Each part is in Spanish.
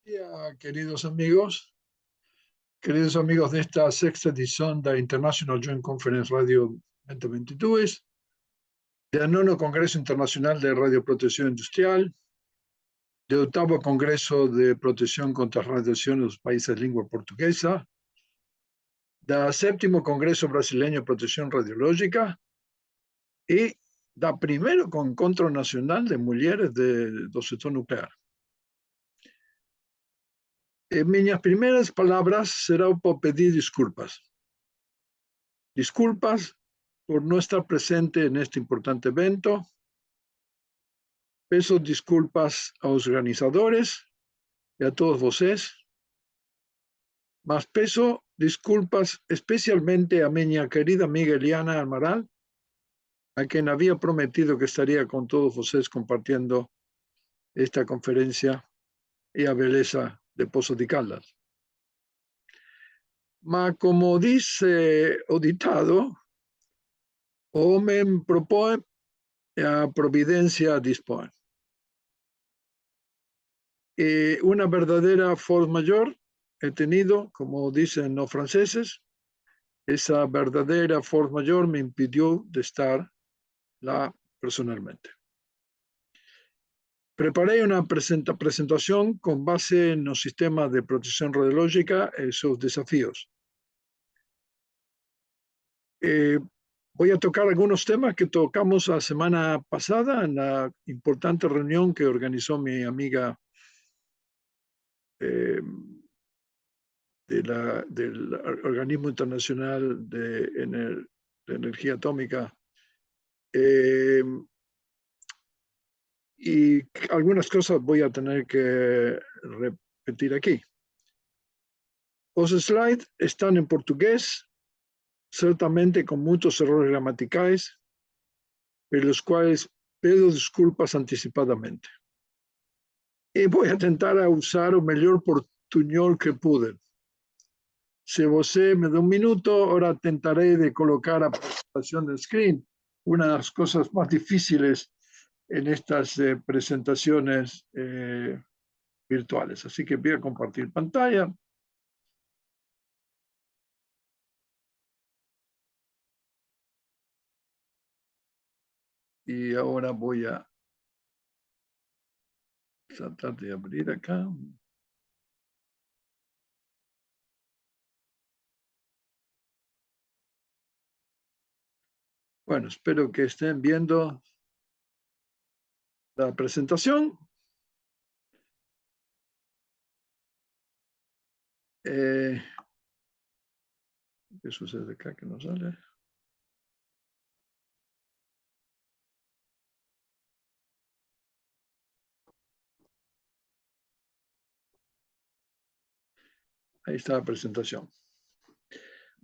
Día, queridos amigos de esta sexta edición da International Joint Conference Radio 2022, del nono Congreso Internacional de Radioprotección Industrial, del octavo Congreso de Protección contra Radiación de los Países de Lengua Portuguesa, del séptimo Congreso Brasileño de Protección Radiológica y del primero Encontro Nacional de Mujeres do Setor Nuclear. Minhas primeiras palavras serão por pedir desculpas. Disculpas por no estar presente en este importante evento. Peço desculpas aos organizadores e a todos vocês, mas peço desculpas especialmente a minha querida amiga Eliana Amaral, a quem havia prometido que estaria com todos vocês compartiendo esta conferência e a beleza de Poços de Caldas. Mas, como dice o ditado, o homem propõe e a providencia dispone. Una verdadera force majeure he tenido, como dicen los franceses. Esa verdadera force majeure me impidió de estar lá personalmente. Preparé una presentación con base en los sistemas de protección radiológica y sus desafíos. Voy a tocar algunos temas que tocamos la semana pasada en la importante reunión que organizó mi amiga del Organismo Internacional de Energía Atómica. Y algunas cosas voy a tener que repetir aquí. Los slides están en portugués, ciertamente con muchos errores gramaticales, de los cuales pido disculpas anticipadamente. Y voy a intentar usar o mejor portuñol que pude. Si você me da un minuto, ahora intentaré de colocar a presentación del screen, una de las cosas más difíciles en estas presentaciones virtuales. Así que voy a compartir pantalla. Y ahora voy a tratar de abrir acá. Bueno, espero que estén viendo la presentación. ¿Qué sucede acá que no sale? Ahí está la presentación.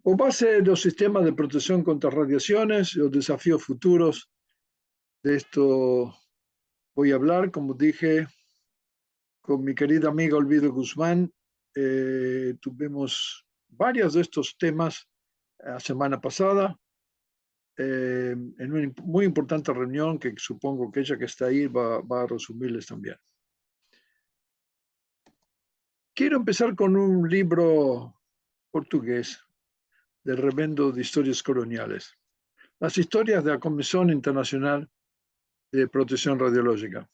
Con base en los sistemas de protección contra radiaciones y los desafíos futuros, de esto voy a hablar, como dije, con mi querida amiga Olvido Guzmán. Tuvimos varios de estos temas la semana pasada, en una muy importante reunión que supongo que ella que está ahí va a resumirles también. Quiero empezar con un libro portugués del Remendo de Historias Coloniales, las historias de la Comisión Internacional de Protección Radiológica.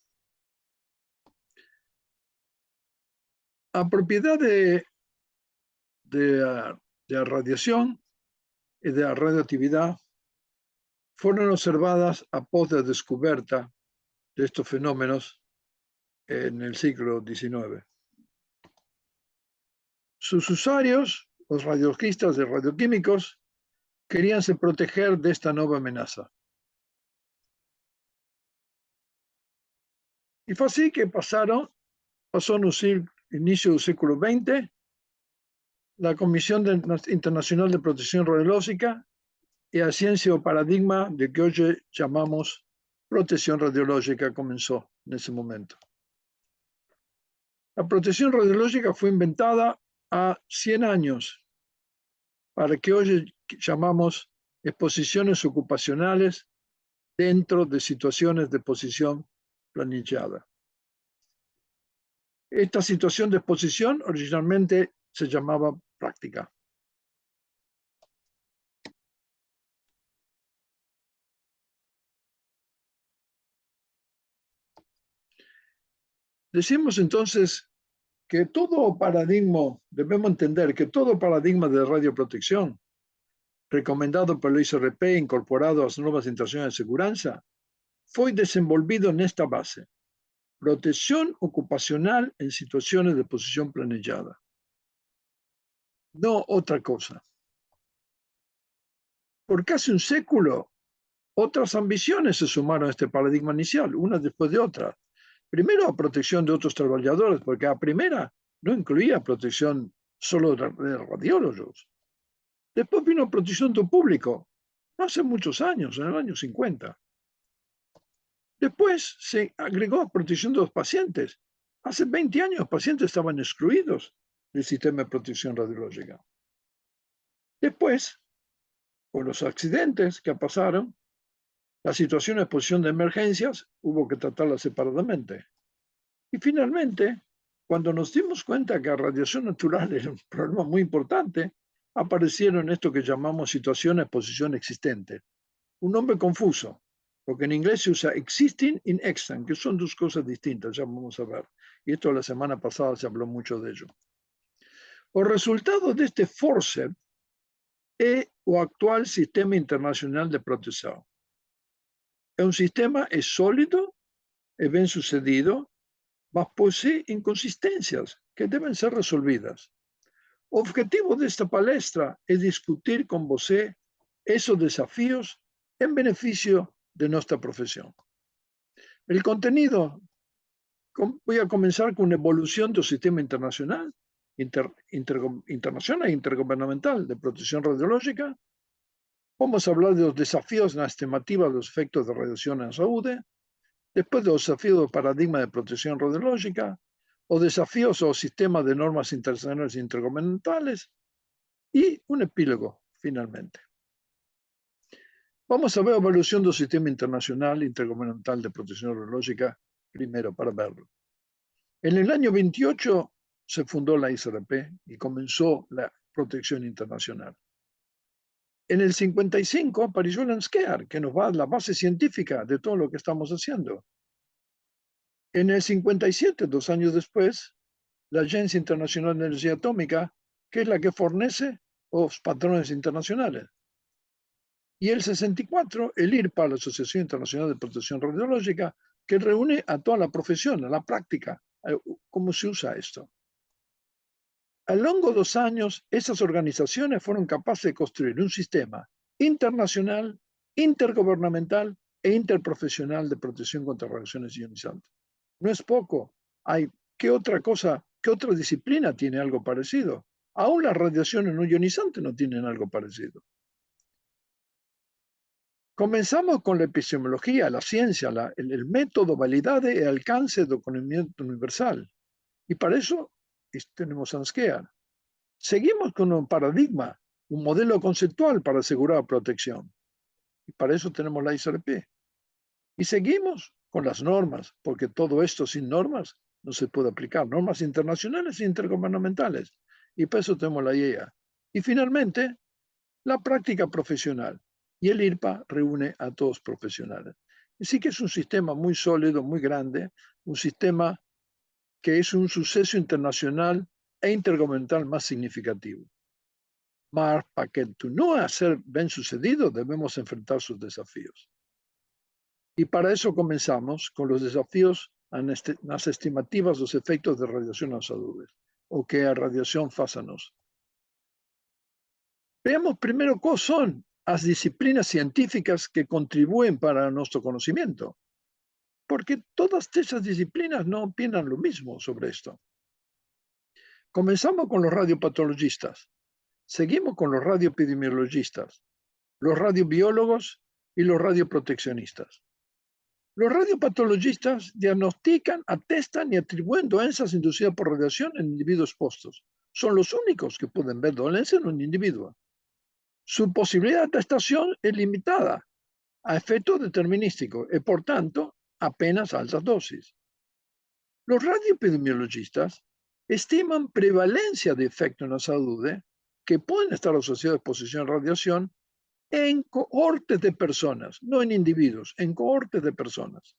La propiedad de la radiación y de la radioactividad fueron observadas a pos de descubierta de estos fenómenos en el siglo XIX. Sus usuarios, los radiologistas de radioquímicos, querían se proteger de esta nueva amenaza. Y fue así que pasó en el inicio del siglo XX, la Comisión Internacional de Protección Radiológica y la ciencia o paradigma de que hoy llamamos protección radiológica comenzó en ese momento. La protección radiológica fue inventada a 100 años para que hoy llamamos exposiciones ocupacionales dentro de situaciones de exposición planificada. Esta situación de exposición originalmente se llamaba práctica. Decimos entonces que todo paradigma, debemos entender que todo paradigma de radioprotección recomendado por la ISRP, incorporado a las normas internacionales de seguridad, fue desenvolvido en esta base: protección ocupacional en situaciones de exposición planillada. No otra cosa. Por casi un século, otras ambiciones se sumaron a este paradigma inicial, una después de otra. Primero, a protección de otros trabajadores, porque a primera no incluía protección solo de radiólogos. Después vino protección de público, no hace muchos años, en el año 50. Después se agregó protección de los pacientes. Hace 20 años los pacientes estaban excluidos del sistema de protección radiológica. Después, con los accidentes que pasaron, la situación de exposición de emergencias hubo que tratarla separadamente. Y finalmente, cuando nos dimos cuenta que la radiación natural era un problema muy importante, aparecieron esto que llamamos situación de exposición existente. Un nombre confuso, porque en inglés se usa existing y extant, que son dos cosas distintas, ya vamos a ver. Y esto la semana pasada se habló mucho de ello. Por resultado de este forceps es o actual sistema internacional de protección. Es un sistema sólido, es bien sucedido, mas posee inconsistencias que deben ser resolvidas. O objetivo de esta palestra es discutir con você esos desafíos en beneficio de nuestra profesión. El contenido, voy a comenzar con una evolución del sistema internacional, internacional e intergubernamental de protección radiológica. Vamos a hablar de los desafíos en la estimativa de los efectos de radiación en la salud, después de los desafíos del paradigma de protección radiológica, o desafíos o sistemas de normas internacionales e intergubernamentales, y un epílogo, finalmente. Vamos a ver la evolución del sistema internacional intergubernamental de protección radiológica primero para verlo. En el año 28 se fundó la ISRP y comenzó la protección internacional. En el 55 apareció el NSCEAR, que nos va a dar la base científica de todo lo que estamos haciendo. En el 57, 2 años después, la Agencia Internacional de Energía Atómica, que es la que fornece los patrones internacionales. Y el 64, el IRPA, la Asociación Internacional de Protección Radiológica, que reúne a toda la profesión, a la práctica, cómo se usa esto. A lo largo de 2 años, esas organizaciones fueron capaces de construir un sistema internacional, intergubernamental e interprofesional de protección contra radiaciones ionizantes. No es poco. ¿Qué otra cosa, qué otra disciplina tiene algo parecido? Aún las radiaciones no ionizantes no tienen algo parecido. Comenzamos con la epistemología, la ciencia, el método, validade y alcance del conocimiento universal. Y para eso tenemos NSCEAR. Seguimos con un paradigma, un modelo conceptual para asegurar protección. Y para eso tenemos la ISRP. Y seguimos con las normas, porque todo esto sin normas no se puede aplicar. Normas internacionales e intergubernamentales. Y para eso tenemos la IEA. Y finalmente, la práctica profesional. Y el IRPA reúne a todos profesionales. Así que es un sistema muy sólido, muy grande, un sistema que es un suceso internacional e intergubernamental más significativo. Mas para que continúe a ser bien sucedido, debemos enfrentar sus desafíos. Y para eso comenzamos con los desafíos en las estimativas de los efectos de radiación a la salud, o que a radiación faça-nos. Veamos primero cuáles son las disciplinas científicas que contribuyen para nuestro conocimiento, porque todas esas disciplinas no opinan lo mismo sobre esto. Comenzamos con los radiopatologistas, seguimos con los radioepidemiologistas, los radiobiólogos y los radioproteccionistas. Los radiopatologistas diagnostican, atestan y atribuyen dolencias inducidas por radiación en individuos expuestos. Son los únicos que pueden ver dolencia en un individuo. Su posibilidad de atestación es limitada a efectos determinísticos y, por tanto, apenas altas dosis. Los radioepidemiologistas estiman prevalencia de efectos en la salud que pueden estar asociados a exposición a radiación en cohortes de personas, no en individuos, en cohortes de personas.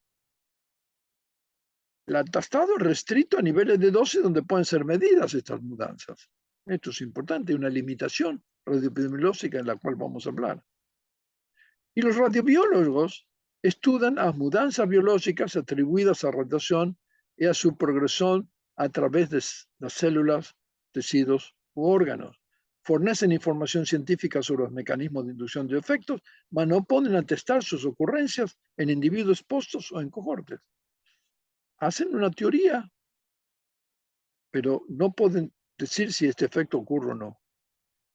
El atestado es restricto a niveles de dosis donde pueden ser medidas estas mudanzas. Esto es importante, una limitación radioepidemiológica en la cual vamos a hablar. Y los radiobiólogos estudian las mudanzas biológicas atribuidas a radiación y a su progresión a través de las células, tejidos u órganos. Fornecen información científica sobre los mecanismos de inducción de efectos, mas no pueden atestar sus ocurrencias en individuos expuestos o en cohortes. Hacen una teoría, pero no pueden decir si este efecto ocurre o no.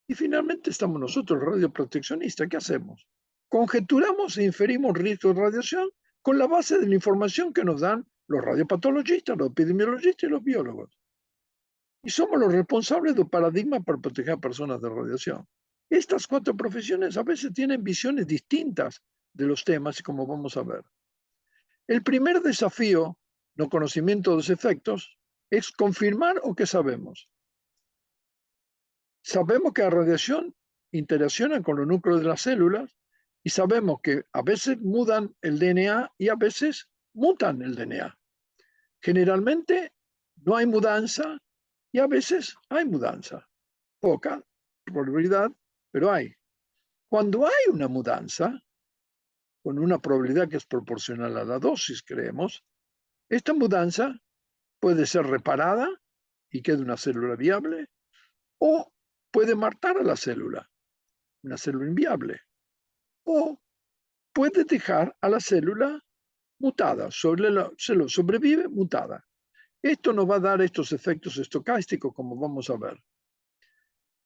Y finalmente estamos nosotros, radioproteccionistas, ¿qué hacemos? Conjeturamos e inferimos riesgos de radiación con la base de la información que nos dan los radiopatologistas, los epidemiologistas y los biólogos. Y somos los responsables del paradigma para proteger a personas de radiación. Estas 4 profesiones a veces tienen visiones distintas de los temas, como vamos a ver. El primer desafío, no conocimiento de los efectos, es confirmar o que sabemos. Sabemos que la radiación interacciona con los núcleos de las células y sabemos que a veces mudan el DNA y a veces mutan el DNA. Generalmente no hay mudanza y a veces hay mudanza. Poca probabilidad, pero hay. Cuando hay una mudanza, con una probabilidad que es proporcional a la dosis, creemos, esta mudanza puede ser reparada y queda una célula viable o puede matar a la célula, una célula inviable, o puede dejar a la célula mutada, sobrevive mutada. Esto nos va a dar estos efectos estocásticos, como vamos a ver.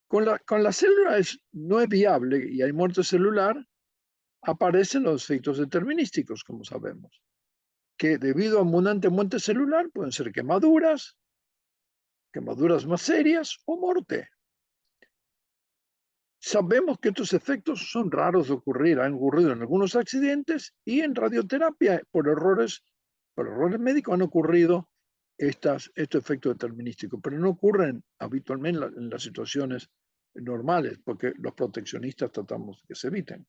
Con la célula no es viable y hay muerte celular, aparecen los efectos determinísticos, como sabemos, que debido a abundante muerte celular pueden ser quemaduras más serias o muerte. Sabemos que estos efectos son raros de ocurrir, han ocurrido en algunos accidentes y en radioterapia por errores médicos han ocurrido estos efectos determinísticos, pero no ocurren habitualmente en las situaciones normales, porque los proteccionistas tratamos que se eviten.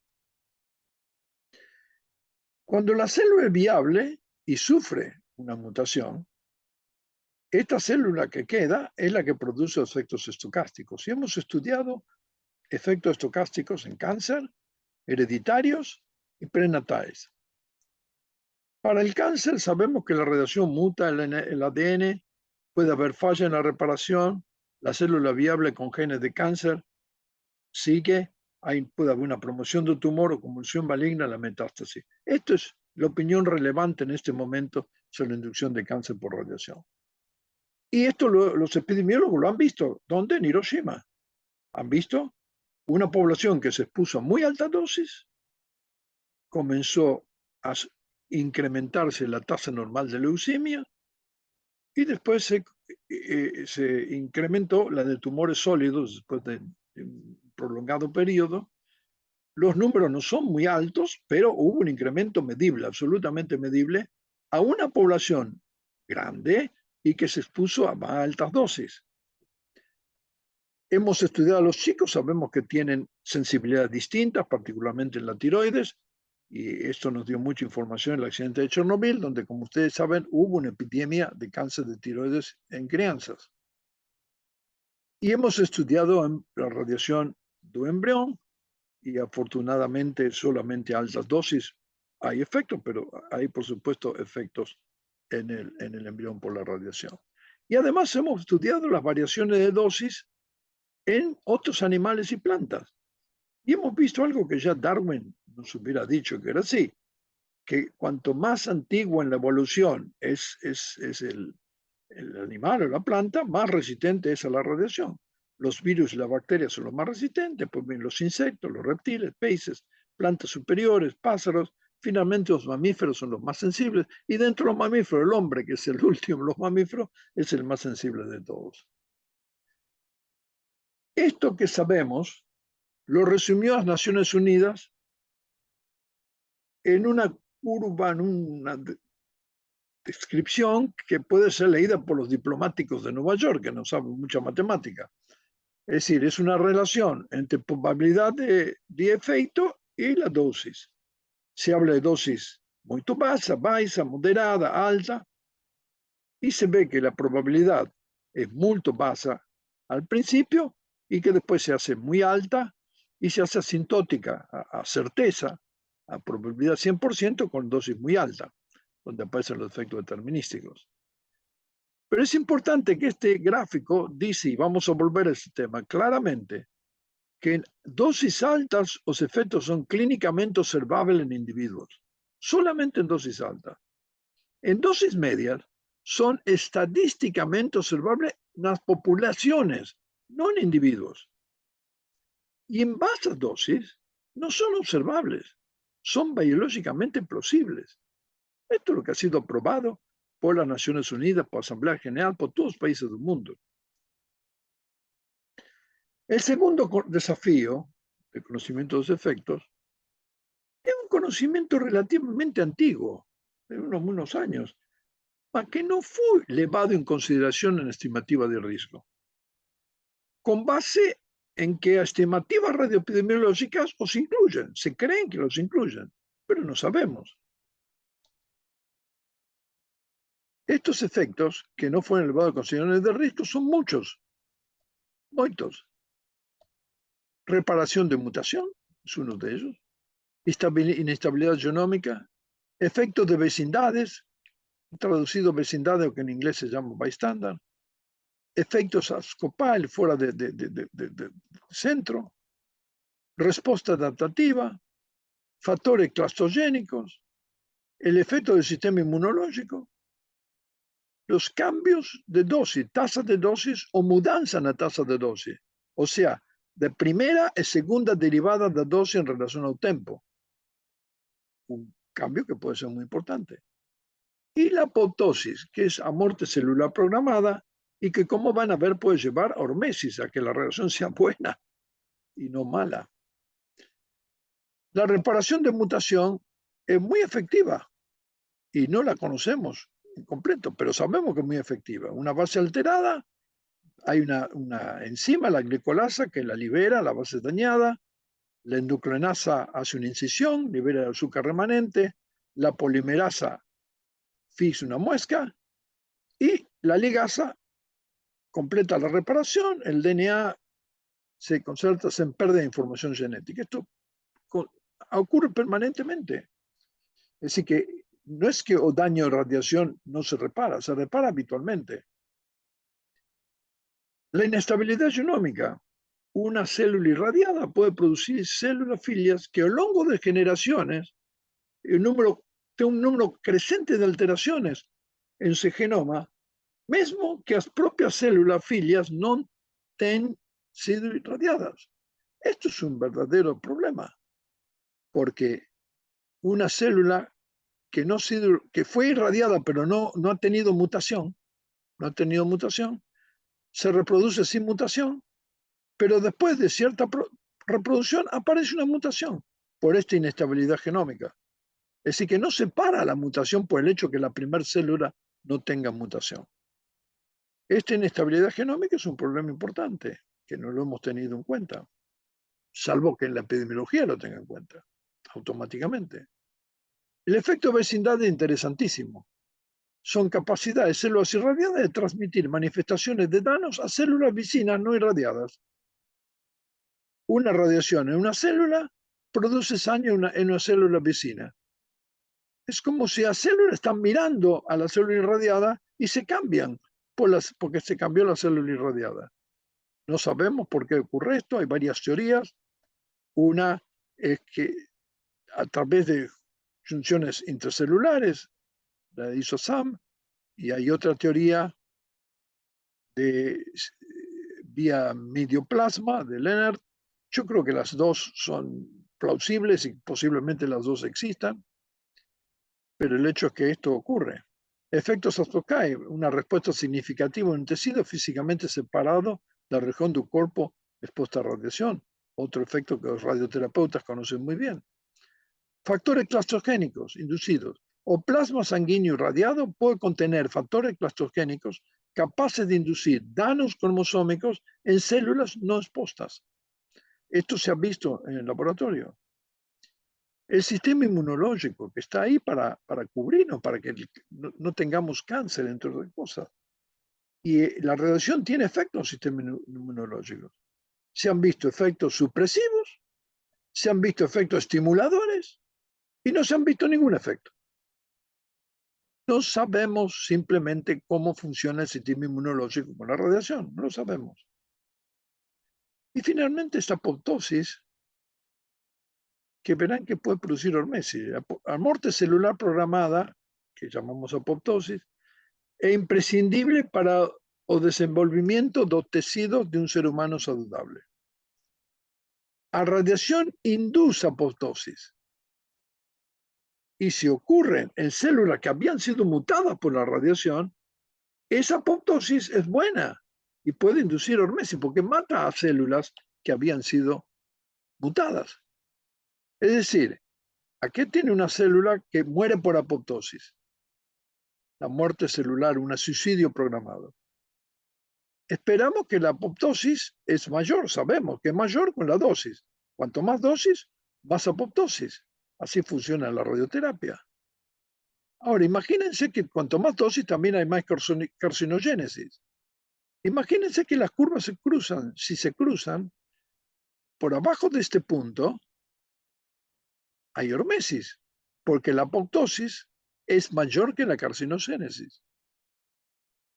Cuando la célula es viable y sufre una mutación, esta célula que queda es la que produce efectos estocásticos. Y hemos estudiado efectos estocásticos en cáncer, hereditarios y prenatales. Para el cáncer sabemos que la radiación muta el ADN, puede haber falla en la reparación, la célula viable con genes de cáncer sigue, puede haber una promoción de tumor o convulsión maligna en la metástasis. Esto es la opinión relevante en este momento sobre la inducción de cáncer por radiación. Y esto los epidemiólogos lo han visto. ¿Dónde? En Hiroshima. Han visto una población que se expuso a muy alta dosis, comenzó a incrementarse la tasa normal de leucemia y después se incrementó la de tumores sólidos después de un prolongado periodo. Los números no son muy altos, pero hubo un incremento medible, absolutamente medible, a una población grande y que se expuso a más altas dosis. Hemos estudiado a los chicos, sabemos que tienen sensibilidades distintas, particularmente en la tiroides, y esto nos dio mucha información en el accidente de Chernobyl, donde, como ustedes saben, hubo una epidemia de cáncer de tiroides en crianzas. Y hemos estudiado la radiación de un embrión, y afortunadamente solamente a altas dosis hay efectos, pero hay, por supuesto, efectos en el embrión por la radiación. Y además hemos estudiado las variaciones de dosis en otros animales y plantas. Y hemos visto algo que ya Darwin nos hubiera dicho que era así, que cuanto más antiguo en la evolución es el animal o la planta, más resistente es a la radiación. Los virus y las bacterias son los más resistentes, pues bien los insectos, los reptiles, peces, plantas superiores, pájaros, finalmente los mamíferos son los más sensibles, y dentro de los mamíferos el hombre, que es el último de los mamíferos, es el más sensible de todos. Esto que sabemos lo resumió las Naciones Unidas en una curva, en una descripción que puede ser leída por los diplomáticos de Nueva York, que no saben mucha matemática. Es decir, es una relación entre probabilidad de efecto y la dosis. Se habla de dosis muy baja, moderada, alta, y se ve que la probabilidad es muy baja al principio y que después se hace muy alta y se hace asintótica a certeza, a probabilidad 100% con dosis muy alta, donde aparecen los efectos determinísticos. Pero es importante que este gráfico dice, y vamos a volver a ese tema, claramente, que en dosis altas los efectos son clínicamente observables en individuos, solamente en dosis altas. En dosis medias son estadísticamente observables en las poblaciones, no en individuos. Y en bajas dosis no son observables, son biológicamente plausibles. Esto es lo que ha sido aprobado por las Naciones Unidas, por la Asamblea General, por todos los países del mundo. El segundo desafío del conocimiento de los efectos es un conocimiento relativamente antiguo, de unos años, que no fue llevado en consideración en la estimativa de riesgo, con base en que estimativas radioepidemiológicas los incluyen, se creen que los incluyen, pero no sabemos. Estos efectos que no fueron elevados en consideración de riesgo son muchos. Reparación de mutación es uno de ellos, inestabilidad genómica, efectos de vecindades, traducido vecindades, o que en inglés se llama bystander, efectos ascopal fuera de centro, respuesta adaptativa, factores clastrogénicos, el efecto del sistema inmunológico, los cambios de dosis, tasa de dosis o mudanza en la tasa de dosis, o sea, de primera y segunda derivada de dosis en relación al tiempo. Un cambio que puede ser muy importante. Y la apoptosis, que es a muerte celular programada y que, como van a ver, puede llevar a hormesis, a que la relación sea buena y no mala. La reparación de mutación es muy efectiva y no la conocemos en completo, pero sabemos que es muy efectiva. Una base alterada, hay una enzima, la glicolasa, que la libera, la base dañada, la endoclinasa hace una incisión, libera el azúcar remanente, la polimerasa fija una muesca y la ligasa completa la reparación, el DNA se concentra en pérdida de información genética. Esto ocurre permanentemente. Es decir, que no es que o daño de radiación no se repara habitualmente. La inestabilidad genómica. Una célula irradiada puede producir células filias que a lo largo de generaciones tiene un número creciente de alteraciones en su genoma, mesmo que las propias células filias no han sido irradiadas. Esto es un verdadero problema, porque una célula que fue irradiada pero no ha tenido mutación, se reproduce sin mutación, pero después de cierta reproducción aparece una mutación por esta inestabilidad genómica. Es decir, que no se para la mutación por el hecho que la primera célula no tenga mutación. Esta inestabilidad genómica es un problema importante que no lo hemos tenido en cuenta, salvo que en la epidemiología lo tenga en cuenta automáticamente. El efecto vecindad es interesantísimo. Son capacidades de células irradiadas de transmitir manifestaciones de daños a células vecinas no irradiadas. Una radiación en una célula produce daño en una célula vecina. Es como si las células están mirando a la célula irradiada y se cambian porque se cambió la célula irradiada. No sabemos por qué ocurre esto, hay varias teorías. Una es que a través de funciones intracelulares, la de ISOSAM, y hay otra teoría de vía medioplasma de Lennart. Yo creo que las dos son plausibles y posiblemente las dos existan, pero el hecho es que esto ocurre. Efectos Astokay, una respuesta significativa en un tejido físicamente separado de la región del cuerpo expuesta a radiación, otro efecto que los radioterapeutas conocen muy bien. Factores clastrogénicos inducidos, o plasma sanguíneo irradiado puede contener factores clastrogénicos capaces de inducir daños cromosómicos en células no expuestas. Esto se ha visto en el laboratorio. El sistema inmunológico que está ahí para cubrirnos, para que no tengamos cáncer, entre otras cosas. Y la radiación tiene efectos en el sistema inmunológico. Se han visto efectos supresivos, se han visto efectos estimuladores y no se han visto ningún efecto. No sabemos simplemente cómo funciona el sistema inmunológico con la radiación, no lo sabemos. Y finalmente esta apoptosis, que verán que puede producir hormesis. La muerte celular programada, que llamamos apoptosis, es imprescindible para el desenvolvimiento de los tejidos de un ser humano saludable. La radiación induce apoptosis. Y si ocurren en células que habían sido mutadas por la radiación, esa apoptosis es buena y puede inducir hormesis porque mata a células que habían sido mutadas. Es decir, aquí tiene una célula que muere por apoptosis. La muerte celular, un suicidio programado. Esperamos que la apoptosis es mayor, sabemos que es mayor con la dosis. Cuanto más dosis, más apoptosis. Así funciona la radioterapia. Ahora, imagínense que cuanto más dosis también hay más carcinogénesis. Imagínense que las curvas se cruzan. Si se cruzan, por abajo de este punto hay hormesis, porque la apoptosis es mayor que la carcinogénesis.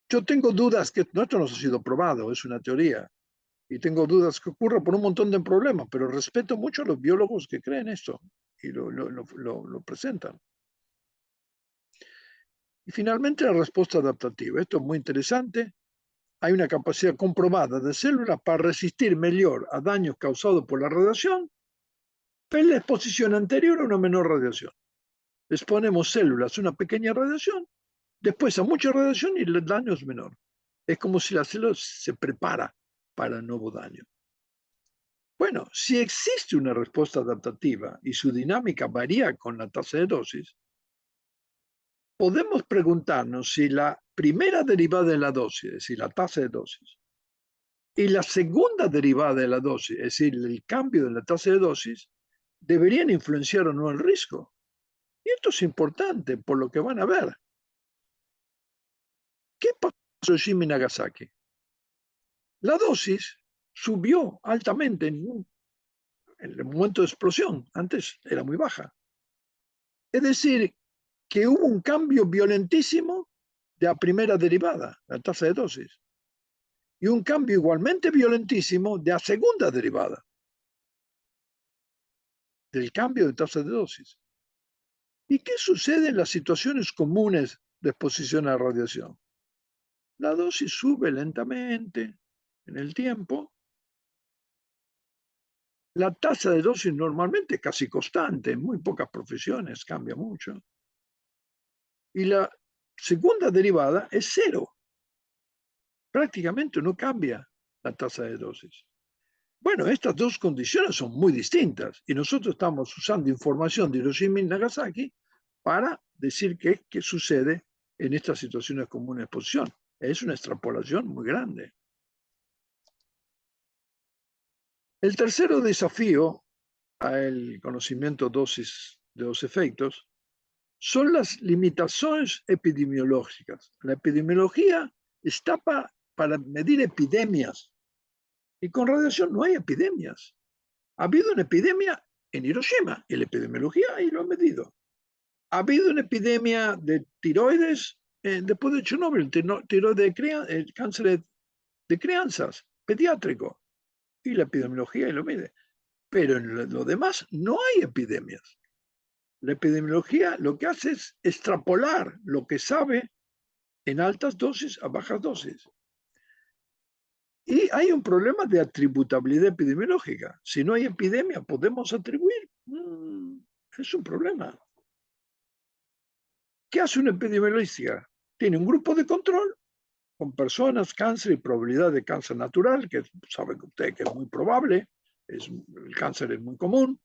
Yo tengo dudas que esto no ha sido probado, es una teoría, y tengo dudas que ocurra por un montón de problemas, pero respeto mucho a los biólogos que creen esto y lo presentan. Y finalmente la respuesta adaptativa. Esto es muy interesante. Hay una capacidad comprobada de células para resistir mejor a daños causados por la radiación en la exposición anterior a una menor radiación. Les ponemos células a una pequeña radiación, después a mucha radiación y el daño es menor. Es como si la célula se prepara para el nuevo daño. Bueno, si existe una respuesta adaptativa y su dinámica varía con la tasa de dosis, podemos preguntarnos si la primera derivada de la dosis, es decir, la tasa de dosis, y la segunda derivada de la dosis, es decir, el cambio de la tasa de dosis, deberían influenciar o no el riesgo. Y esto es importante por lo que van a ver. ¿Qué pasó en Hiroshima y Nagasaki? La dosis subió altamente en el momento de explosión. Antes era muy baja. Es decir, que hubo un cambio violentísimo de la primera derivada, la tasa de dosis, y un cambio igualmente violentísimo de la segunda derivada, del cambio de tasa de dosis. ¿Y qué sucede en las situaciones comunes de exposición a la radiación? La dosis sube lentamente en el tiempo. La tasa de dosis normalmente es casi constante, en muy pocas profesiones cambia mucho. Y la segunda derivada es cero. Prácticamente no cambia la tasa de dosis. Bueno, estas dos condiciones son muy distintas y nosotros estamos usando información de Hiroshima y Nagasaki para decir qué sucede en estas situaciones comunes de exposición. Es una extrapolación muy grande. El tercer desafío al conocimiento dosis de los efectos son las limitaciones epidemiológicas. La epidemiología está para medir epidemias y con radiación no hay epidemias. Ha habido una epidemia en Hiroshima y la epidemiología ahí lo ha medido. Ha habido una epidemia de tiroides después de Chernobyl, el cáncer de crianzas, pediátrico, y la epidemiología ahí lo mide. Pero en lo demás no hay epidemias. La epidemiología lo que hace es extrapolar lo que sabe en altas dosis a bajas dosis. Y hay un problema de atributabilidad epidemiológica. Si no hay epidemia, ¿podemos atribuir? Es un problema. ¿Qué hace una epidemiología? Tiene un grupo de control con personas, cáncer y probabilidad de cáncer natural, que saben ustedes que es muy probable, el cáncer es muy común,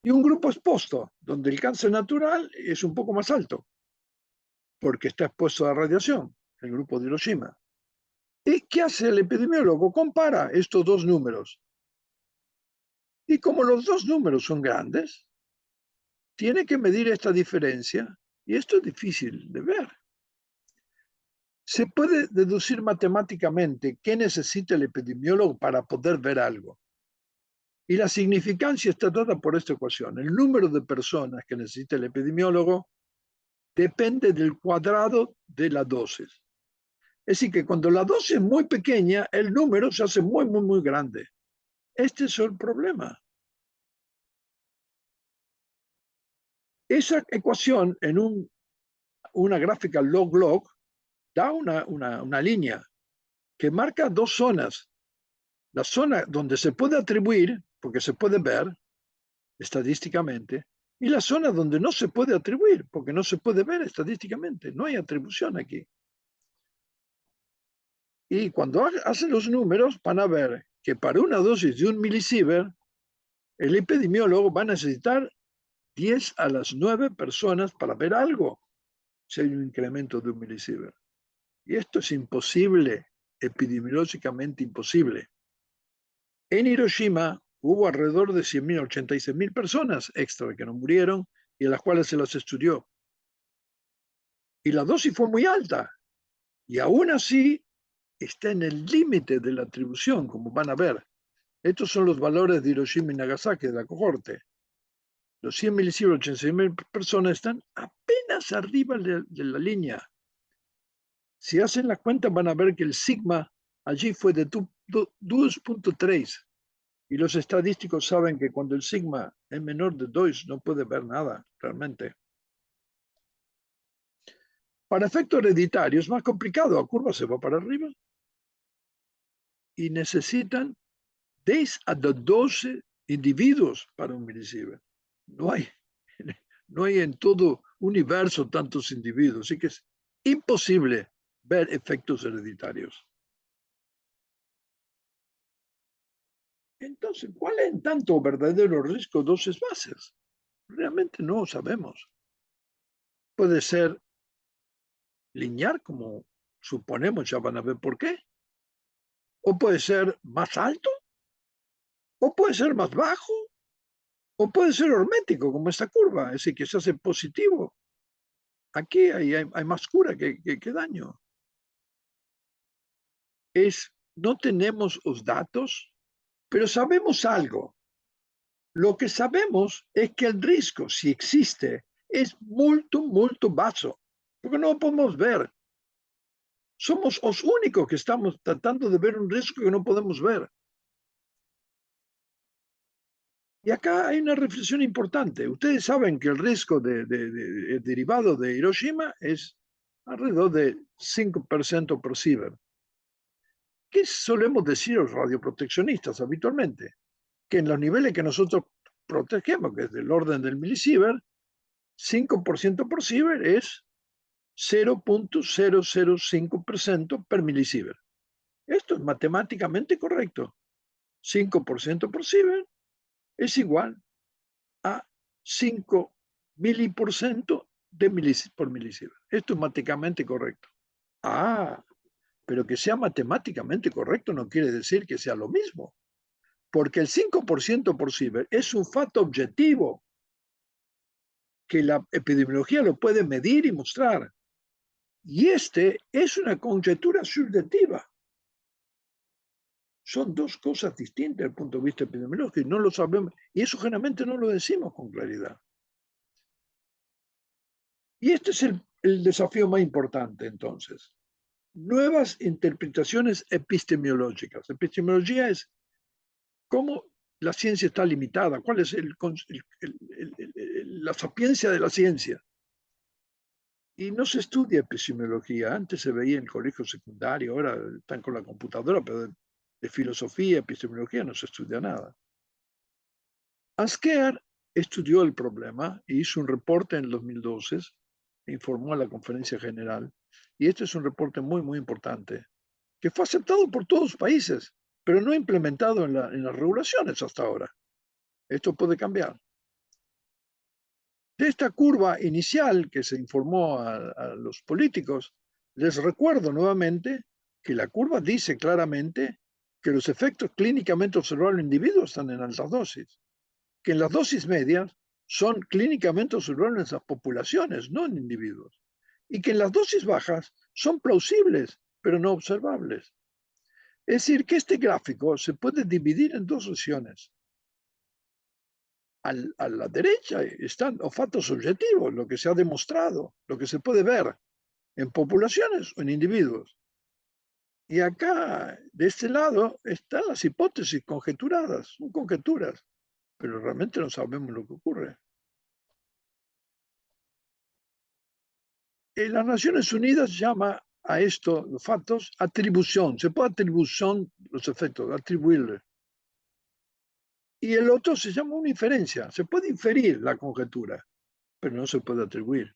y un grupo expuesto, donde el cáncer natural es un poco más alto. porque está expuesto a radiación, el grupo de Hiroshima. ¿Y qué hace el epidemiólogo? Compara estos dos números. Y como los dos números son grandes, tiene que medir esta diferencia, y esto es difícil de ver. Se puede deducir matemáticamente qué necesita el epidemiólogo para poder ver algo. Y la significancia está dada por esta ecuación. El número de personas que necesita el epidemiólogo depende del cuadrado de la dosis. Es decir, que cuando la dosis es muy pequeña, el número se hace muy, muy, muy grande. Este es el problema. Esa ecuación en una gráfica log-log da una línea que marca dos zonas. La zona donde se puede atribuir, porque se puede ver estadísticamente, y la zona donde no se puede atribuir, porque no se puede ver estadísticamente. No hay atribución aquí. Y cuando hacen los números, van a ver que para una dosis de 1 milisievert, el epidemiólogo va a necesitar 10 a las 9 personas para ver algo, si hay un incremento de 1 milisievert. Y esto es imposible, epidemiológicamente imposible. En Hiroshima hubo alrededor de 100.000, 86.000 personas extra que no murieron y a las cuales se las estudió. Y la dosis fue muy alta. Y aún así está en el límite de la atribución, como van a ver. Estos son los valores de Hiroshima y Nagasaki de la cohorte. Los 100 milisievert, 86.000 personas están apenas arriba de la línea. Si hacen la cuenta van a ver que el sigma allí fue de 2.3. Y los estadísticos saben que cuando el sigma es menor de 2 no puede ver nada realmente. Para efecto hereditario es más complicado, la curva se va para arriba. Y necesitan 10 a 12 individuos para un milisievert. No hay en todo universo tantos individuos, así que es imposible ver efectos hereditarios. Entonces, ¿cuál es en tanto verdadero riesgo de dosis bases? Realmente no sabemos. Puede ser lineal, como suponemos, ya van a ver por qué. O puede ser más alto, o puede ser más bajo, o puede ser hormético, como esta curva, es decir, que se hace positivo. Aquí hay más cura que daño. No tenemos los datos, pero sabemos algo. Lo que sabemos es que el riesgo, si existe, es muy, muy bajo, porque no lo podemos ver. Somos los únicos que estamos tratando de ver un riesgo que no podemos ver. Y acá hay una reflexión importante. Ustedes saben que el riesgo derivado de Hiroshima es alrededor de 5% por sievert. ¿Qué solemos decir los radioproteccionistas habitualmente? Que en los niveles que nosotros protegemos, que es del orden del milisievert, 5% por sievert es 0.005% per milisievert. Esto es matemáticamente correcto. 5% por sievert es igual a 5 miliporcento por milisievert. Esto es matemáticamente correcto. Pero que sea matemáticamente correcto no quiere decir que sea lo mismo. Porque el 5% por sievert es un facto objetivo que la epidemiología lo puede medir y mostrar. Y este es una conjetura subjetiva. Son dos cosas distintas desde el punto de vista epidemiológico y no lo sabemos. Y eso generalmente no lo decimos con claridad. Y este es el desafío más importante entonces. Nuevas interpretaciones epistemológicas. Epistemología es cómo la ciencia está limitada, cuál es la sapiencia de la ciencia. Y no se estudia epistemología. Antes se veía en el colegio secundario, ahora están con la computadora, pero de filosofía, epistemología no se estudia nada. Askear estudió el problema e hizo un reporte en el 2012, e informó a la conferencia general, y este es un reporte muy, muy importante, que fue aceptado por todos los países, pero no implementado en las regulaciones hasta ahora. Esto puede cambiar. De esta curva inicial que se informó a los políticos, les recuerdo nuevamente que la curva dice claramente que los efectos clínicamente observables en individuos están en altas dosis, que en las dosis medias son clínicamente observables en las poblaciones, no en individuos, y que en las dosis bajas son plausibles, pero no observables. Es decir, que este gráfico se puede dividir en dos secciones. A la derecha están olfatos objetivos, lo que se ha demostrado, lo que se puede ver en poblaciones o en individuos. Y acá, de este lado, están las hipótesis conjeturadas, son conjeturas, pero realmente no sabemos lo que ocurre. En las Naciones Unidas llama a esto, los fatos, atribución. Se puede atribución los efectos, atribuirle. Y el otro se llama una inferencia. Se puede inferir la conjetura, pero no se puede atribuir.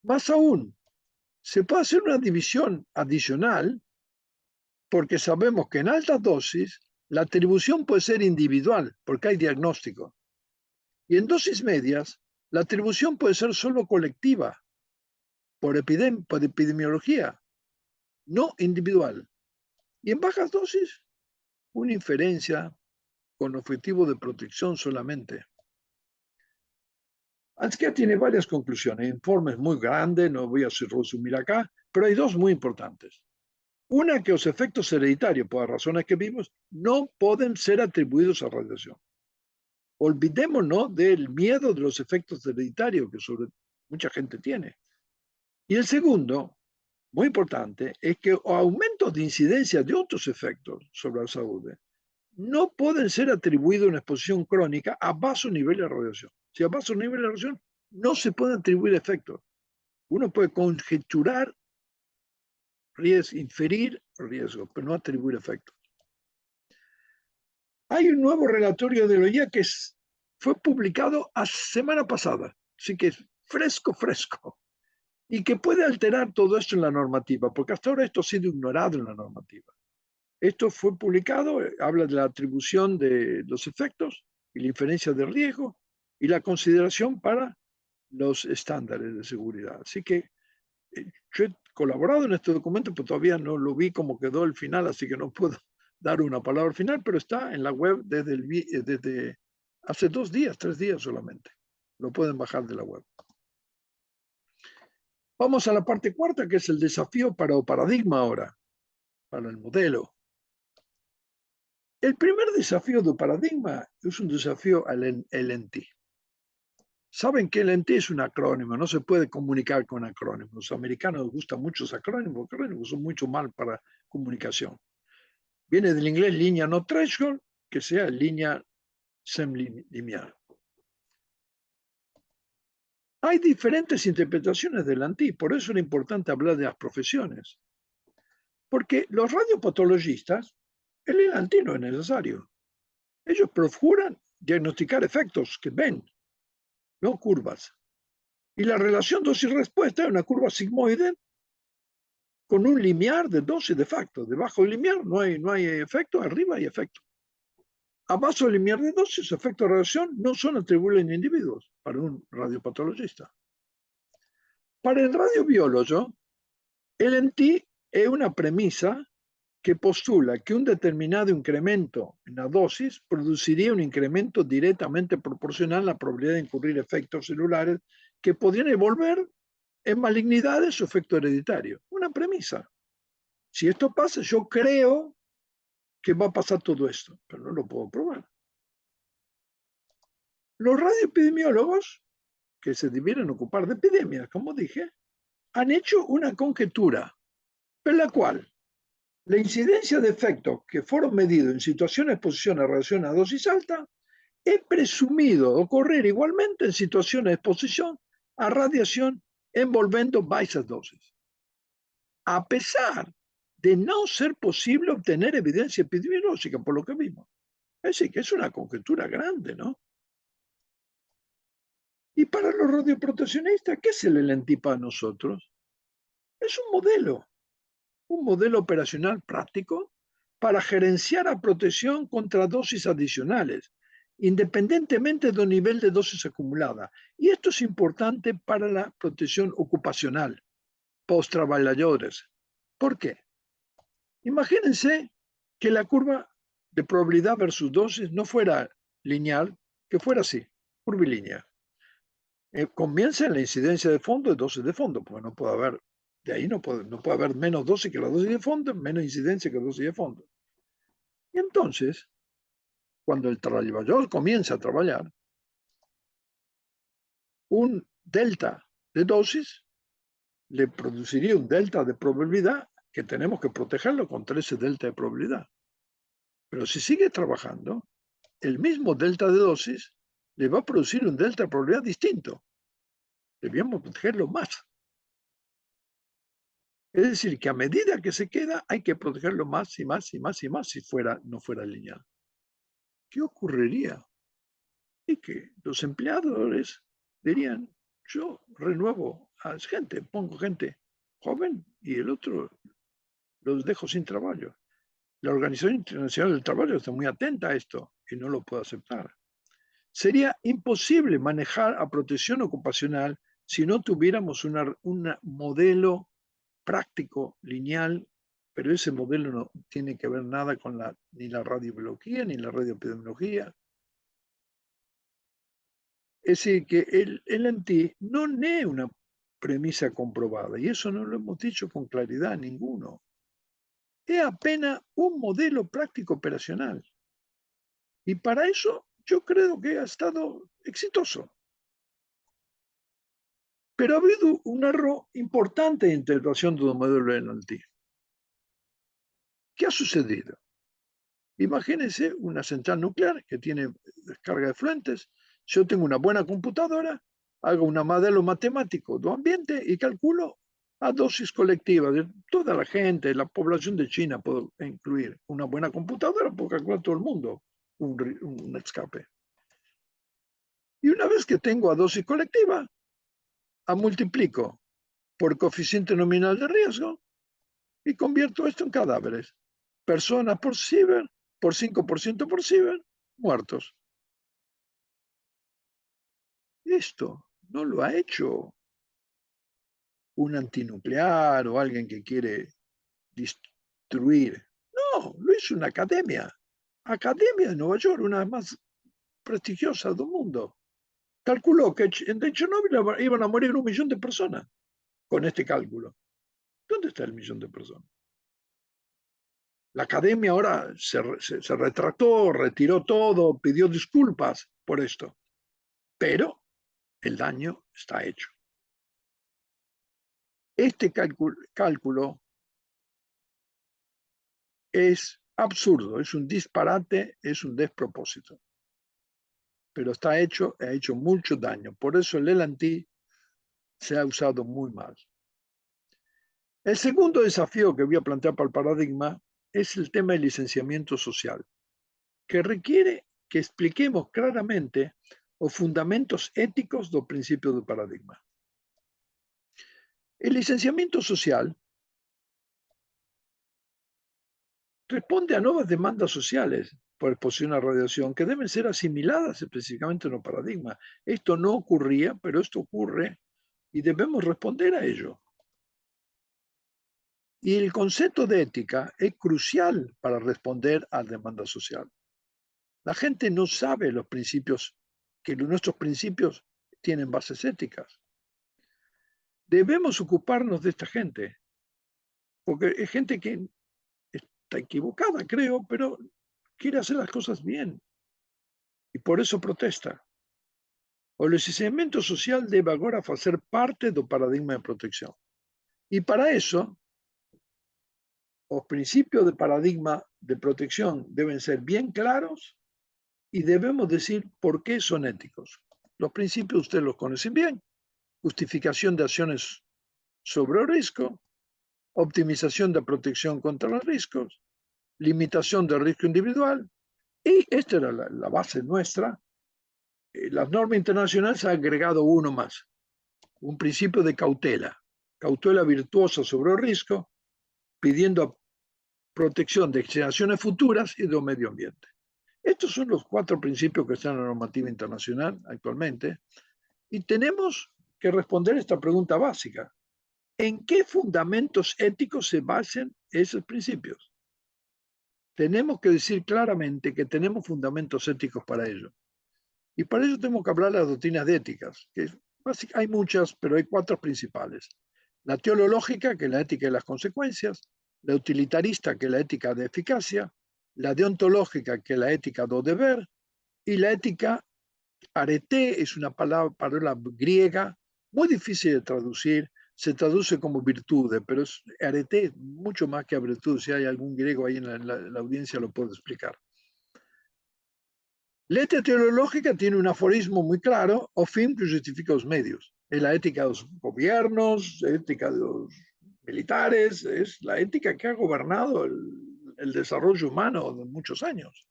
Más aún, se puede hacer una división adicional porque sabemos que en altas dosis la atribución puede ser individual porque hay diagnóstico. Y en dosis medias, la atribución puede ser solo colectiva por epidemiología, no individual. Y en bajas dosis, una inferencia con objetivo de protección solamente. Anskia tiene varias conclusiones, informes muy grandes, no voy a resumir acá, pero hay dos muy importantes. Una, que los efectos hereditarios, por las razones que vimos, no pueden ser atribuidos a radiación. Olvidémonos del miedo de los efectos hereditarios que mucha gente tiene. Y el segundo, muy importante, es que aumentos de incidencia de otros efectos sobre la salud no pueden ser atribuidos a una exposición crónica a bajo nivel de radiación. Si a bajo nivel de radiación no se pueden atribuir efectos. Uno puede conjeturar riesgo, inferir riesgo, pero no atribuir efectos. Hay un nuevo relatorio de OIA que fue publicado la semana pasada, así que es fresco, y que puede alterar todo esto en la normativa, porque hasta ahora esto ha sido ignorado en la normativa. Esto fue publicado, habla de la atribución de los efectos y la inferencia de riesgo y la consideración para los estándares de seguridad. Así que yo he colaborado en este documento, pero todavía no lo vi como quedó el final, así que no puedo dar una palabra final, pero está en la web desde hace 2 días, 3 días solamente. Lo pueden bajar de la web. Vamos a la parte cuarta, que es el desafío para el paradigma ahora, para el modelo. El primer desafío del paradigma es un desafío al LNT. Saben que el LNT es un acrónimo, no se puede comunicar con acrónimos. Los americanos les gustan mucho los acrónimos son mucho mal para comunicación. Viene del inglés línea no threshold, que sea línea semilineal. Hay diferentes interpretaciones del LNT, por eso era importante hablar de las profesiones. Porque los radiopatologistas, el LNT no es necesario. Ellos procuran diagnosticar efectos que ven, no curvas. Y la relación dosis-respuesta es una curva sigmoide con un limiar de dosis de facto. Debajo del limiar no hay efecto, arriba hay efecto. Abajo del limiar de dosis, efectos de radiación no son atribuibles en individuos para un radiopatologista. Para el radiobiólogo, el LNT es una premisa que postula que un determinado incremento en la dosis produciría un incremento directamente proporcional a la probabilidad de incurrir efectos celulares que podrían evolver en malignidades o efecto hereditario. Una premisa. Si esto pasa, yo creo que va a pasar todo esto, pero no lo puedo probar. Los radioepidemiólogos, que se debieran ocupar de epidemias, como dije, han hecho una conjetura, en la cual la incidencia de efectos que fueron medidos en situaciones de exposición a radiación a dosis alta es presumido ocurrir igualmente en situaciones de exposición a radiación envolviendo bajas dosis, a pesar de no ser posible obtener evidencia epidemiológica por lo que vimos. Es decir, que es una conjetura grande, ¿no? Y para los radioproteccionistas, ¿qué es el LNT para nosotros? Es un modelo operacional práctico para gerenciar a protección contra dosis adicionales independientemente del nivel de dosis acumulada. Y esto es importante para la protección ocupacional, post-trabajadores. ¿Por qué? Imagínense que la curva de probabilidad versus dosis no fuera lineal, que fuera así, curvilínea. Comienza en la incidencia de fondo y dosis de fondo, porque no puede haber, de ahí no puede haber menos dosis que la dosis de fondo, menos incidencia que la dosis de fondo. Y entonces, cuando el trabajador comienza a trabajar, un delta de dosis le produciría un delta de probabilidad que tenemos que protegerlo contra ese delta de probabilidad. Pero si sigue trabajando, el mismo delta de dosis le va a producir un delta de probabilidad distinto. Debíamos protegerlo más. Es decir, que a medida que se queda, hay que protegerlo más y más y más y más si no fuera lineal. ¿Qué ocurriría? Y que los empleadores dirían, yo renuevo a gente, pongo gente joven y el otro los dejo sin trabajo. La Organización Internacional del Trabajo está muy atenta a esto y no lo puede aceptar. Sería imposible manejar a protección ocupacional si no tuviéramos un modelo práctico, lineal, pero ese modelo no tiene que ver nada con ni la radiobiología ni la radioepidemiología. Es decir, que el LNT no es una premisa comprobada, y eso no lo hemos dicho con claridad ninguno. Es apenas un modelo práctico operacional. Y para eso yo creo que ha estado exitoso. Pero ha habido un error importante de integración de un modelo LNT. ¿Qué ha sucedido? Imagínense una central nuclear que tiene descarga de fluentes. Yo tengo una buena computadora, hago un modelo matemático del ambiente y calculo a dosis colectiva de toda la gente, la población de China, puedo incluir una buena computadora, puedo calcular a todo el mundo un escape. Y una vez que tengo a dosis colectiva, multiplico por coeficiente nominal de riesgo y convierto esto en cadáveres. Personas por ciber, por 5% por ciber, muertos. Esto no lo ha hecho un antinuclear o alguien que quiere destruir. No, lo hizo una academia. Academia de Nueva York, una de las más prestigiosas del mundo. Calculó que en Chernobyl iban a morir 1 millón de personas con este cálculo. ¿Dónde está el millón de personas? La academia ahora se retractó, retiró todo, pidió disculpas por esto. Pero el daño está hecho. Este cálculo es absurdo, es un disparate, es un despropósito. Pero está hecho, ha hecho mucho daño. Por eso el LNT se ha usado muy mal. El segundo desafío que voy a plantear para el paradigma es el tema del licenciamiento social, que requiere que expliquemos claramente los fundamentos éticos del principio del paradigma. El licenciamiento social responde a nuevas demandas sociales por exposición a radiación que deben ser asimiladas específicamente en los paradigmas. Esto no ocurría, pero esto ocurre y debemos responder a ello. Y el concepto de ética es crucial para responder a la demanda social. La gente no sabe los principios, que nuestros principios tienen bases éticas. Debemos ocuparnos de esta gente, porque es gente que está equivocada, creo, pero quiere hacer las cosas bien y por eso protesta. O licenciamiento social debe agora facer parte do paradigma de protección. E para eso, os principios de paradigma de protección deben ser bien claros y debemos decir por qué son éticos. Los principios ustedes los conocen bien. Justificación de acciones sobre el riesgo, optimización de protección contra los riesgos, limitación del riesgo individual. Y esta era la base nuestra. Las normas internacionales han agregado uno más, un principio de cautela virtuosa sobre el riesgo, pidiendo protección de generaciones futuras y del medio ambiente. Estos son los 4 principios que están en la normativa internacional actualmente, y tenemos que responder esta pregunta básica. ¿En qué fundamentos éticos se basan esos principios? Tenemos que decir claramente que tenemos fundamentos éticos para ello. Y para ello tenemos que hablar de las doctrinas de éticas, que hay muchas, pero hay 4 principales. La teleológica, que es la ética de las consecuencias, la utilitarista, que es la ética de eficacia, la deontológica, que es la ética do deber, y la ética arete, es una palabra griega muy difícil de traducir, se traduce como virtudes, pero es arete mucho más que virtud. Si hay algún griego ahí en la audiencia lo puedo explicar. La ética teológica tiene un aforismo muy claro, o fin que justifica los medios. Es la ética de los gobiernos, la ética de los militares, es la ética que ha gobernado el desarrollo humano de muchos años.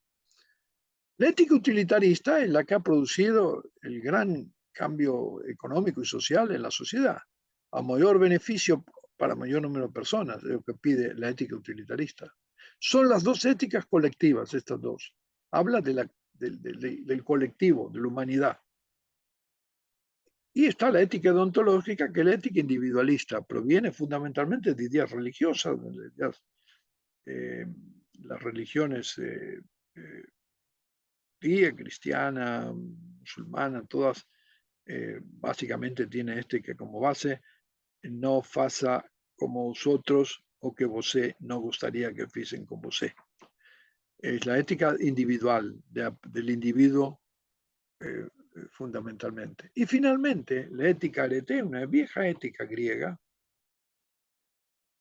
La ética utilitarista es la que ha producido el gran cambio económico y social en la sociedad, a mayor beneficio para mayor número de personas, es lo que pide la ética utilitarista. Son las 2 éticas colectivas, estas 2. Habla del colectivo, de la humanidad. Y está la ética deontológica, que es la ética individualista, proviene fundamentalmente de ideas religiosas, de ideas, las religiones cristiana, musulmana, todas básicamente tienen que como base, no faça como vosotros o que você no gustaría que fuesen con você. Es la ética individual del individuo fundamentalmente. Y finalmente, la ética arete, una vieja ética griega,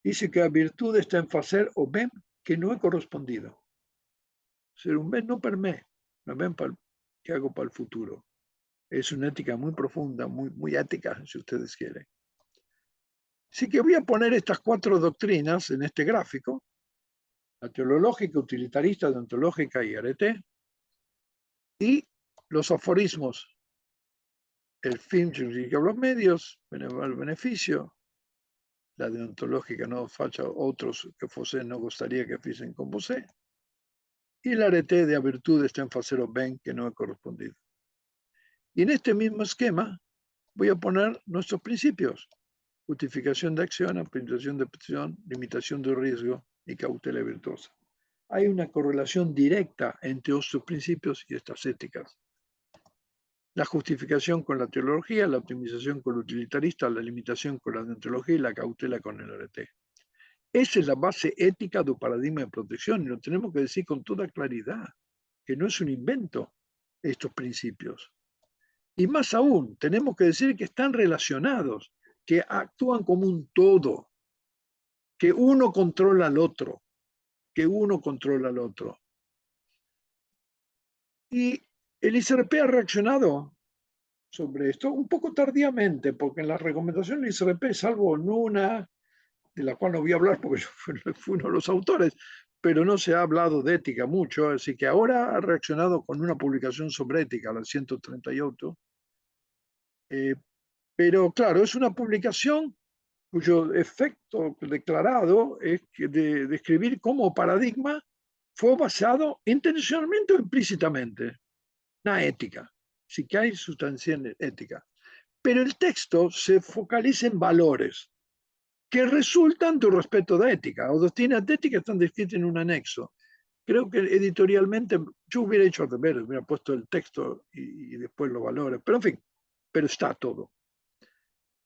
dice que la virtud está en hacer o bien que no he correspondido. Ser un bien no per me, un bien que hago para el futuro. Es una ética muy profunda, muy ética, si ustedes quieren. Así que voy a poner estas 4 doctrinas en este gráfico: la teológica, utilitarista, deontológica y arete, y los aforismos: el fin justifica los medios, el beneficio, la deontológica no facha otros que você no gustaría que fuesen con você, y el arete de a virtud está en hacer o bien que no he correspondido. Y en este mismo esquema voy a poner nuestros principios: justificación de acción, optimización de acción, limitación de riesgo y cautela virtuosa. Hay una correlación directa entre estos principios y estas éticas. La justificación con la teología, la optimización con el utilitarista, la limitación con la deontología y la cautela con el arete. Esa es la base ética del paradigma de protección, y lo tenemos que decir con toda claridad, que no es un invento estos principios. Y más aún, tenemos que decir que están relacionados, que actúan como un todo, que uno controla al otro, que uno controla al otro. Y el ICRP ha reaccionado sobre esto un poco tardíamente, porque en las recomendaciones del ICRP, salvo en una, de la cual no voy a hablar porque yo fui uno de los autores, pero no se ha hablado de ética mucho, así que ahora ha reaccionado con una publicación sobre ética, la 138. Pero claro, es una publicación cuyo efecto declarado es que de describir cómo paradigma fue basado intencionalmente o implícitamente en la ética, sí que hay sustancia ética. Pero el texto se focaliza en valores que resultan de un respeto de ética, o doctrinas de ética están descritas en un anexo. Creo que editorialmente yo hubiera hecho al revés, hubiera puesto el texto y después los valores, pero en fin, pero está todo.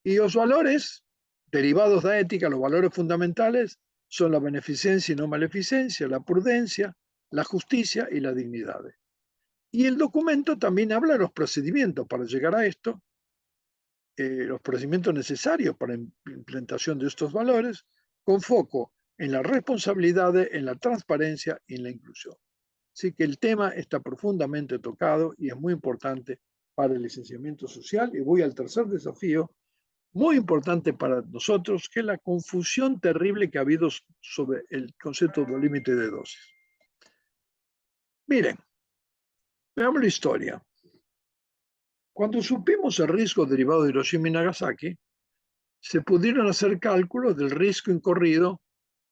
Y los valores derivados de la ética, los valores fundamentales, son la beneficencia y no maleficencia, la prudencia, la justicia y la dignidad. Y el documento también habla de los procedimientos para llegar a esto, los procedimientos necesarios para la implementación de estos valores, con foco en la responsabilidad, en la transparencia y en la inclusión. Así que el tema está profundamente tocado y es muy importante para el licenciamiento social. Y voy al tercer desafío, muy importante para nosotros, que es la confusión terrible que ha habido sobre el concepto de límite de dosis. Miren, veamos la historia. Cuando supimos el riesgo derivado de Hiroshima y Nagasaki, se pudieron hacer cálculos del riesgo incurrido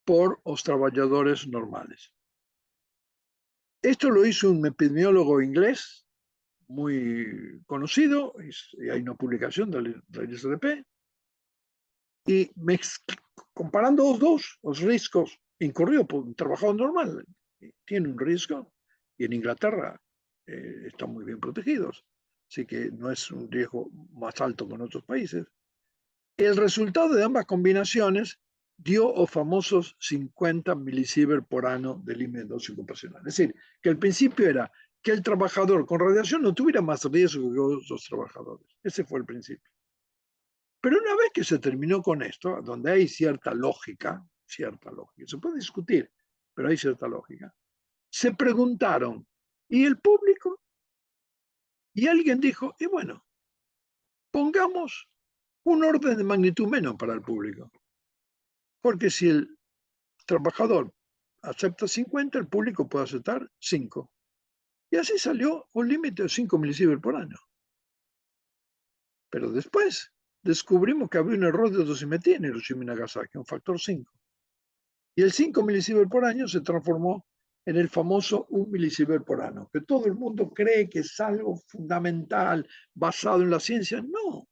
por los trabajadores normales. Esto lo hizo un epidemiólogo inglés muy conocido, y hay una publicación del ISDP, y comparando los riesgos incurridos por un trabajador normal, tiene un riesgo, y en Inglaterra están muy bien protegidos, así que no es un riesgo más alto que en otros países. El resultado de ambas combinaciones dio los famosos 50 milisieverts por año de límite de dosis ocupacional. Es decir, que el principio era que el trabajador con radiación no tuviera más riesgo que otros trabajadores. Ese fue el principio. Pero una vez que se terminó con esto, donde hay cierta lógica, se puede discutir, pero hay cierta lógica, se preguntaron, ¿y el público? Y alguien dijo, y bueno, pongamos un orden de magnitud menos para el público. Porque si el trabajador acepta 50, el público puede aceptar 5. Y así salió un límite de 5 milisieverts por año. Pero después descubrimos que había un error de dosimetría en Hiroshima y Nagasaki, un factor 5. Y el 5 milisieverts por año se transformó en el famoso 1 milisievert por año, que todo el mundo cree que es algo fundamental, basado en la ciencia. No,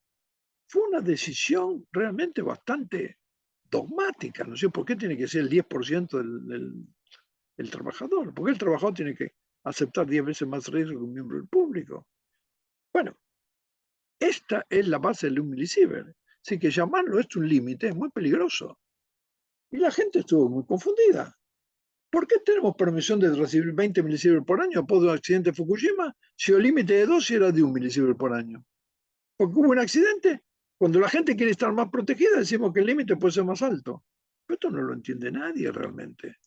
fue una decisión realmente bastante dogmática, no sé por qué tiene que ser el 10% del trabajador, porque el trabajador tiene que aceptar 10 veces más riesgo que un miembro del público. Bueno, esta es la base del 1 milisievert, así que llamarlo esto un límite es muy peligroso. Y la gente estuvo muy confundida. ¿Por qué tenemos permisión de recibir 20 milisieverts por año después de un accidente de Fukushima si el límite de dosis era de 1 milisievert por año? Porque hubo un accidente. Cuando la gente quiere estar más protegida, decimos que el límite puede ser más alto. Pero esto no lo entiende nadie realmente.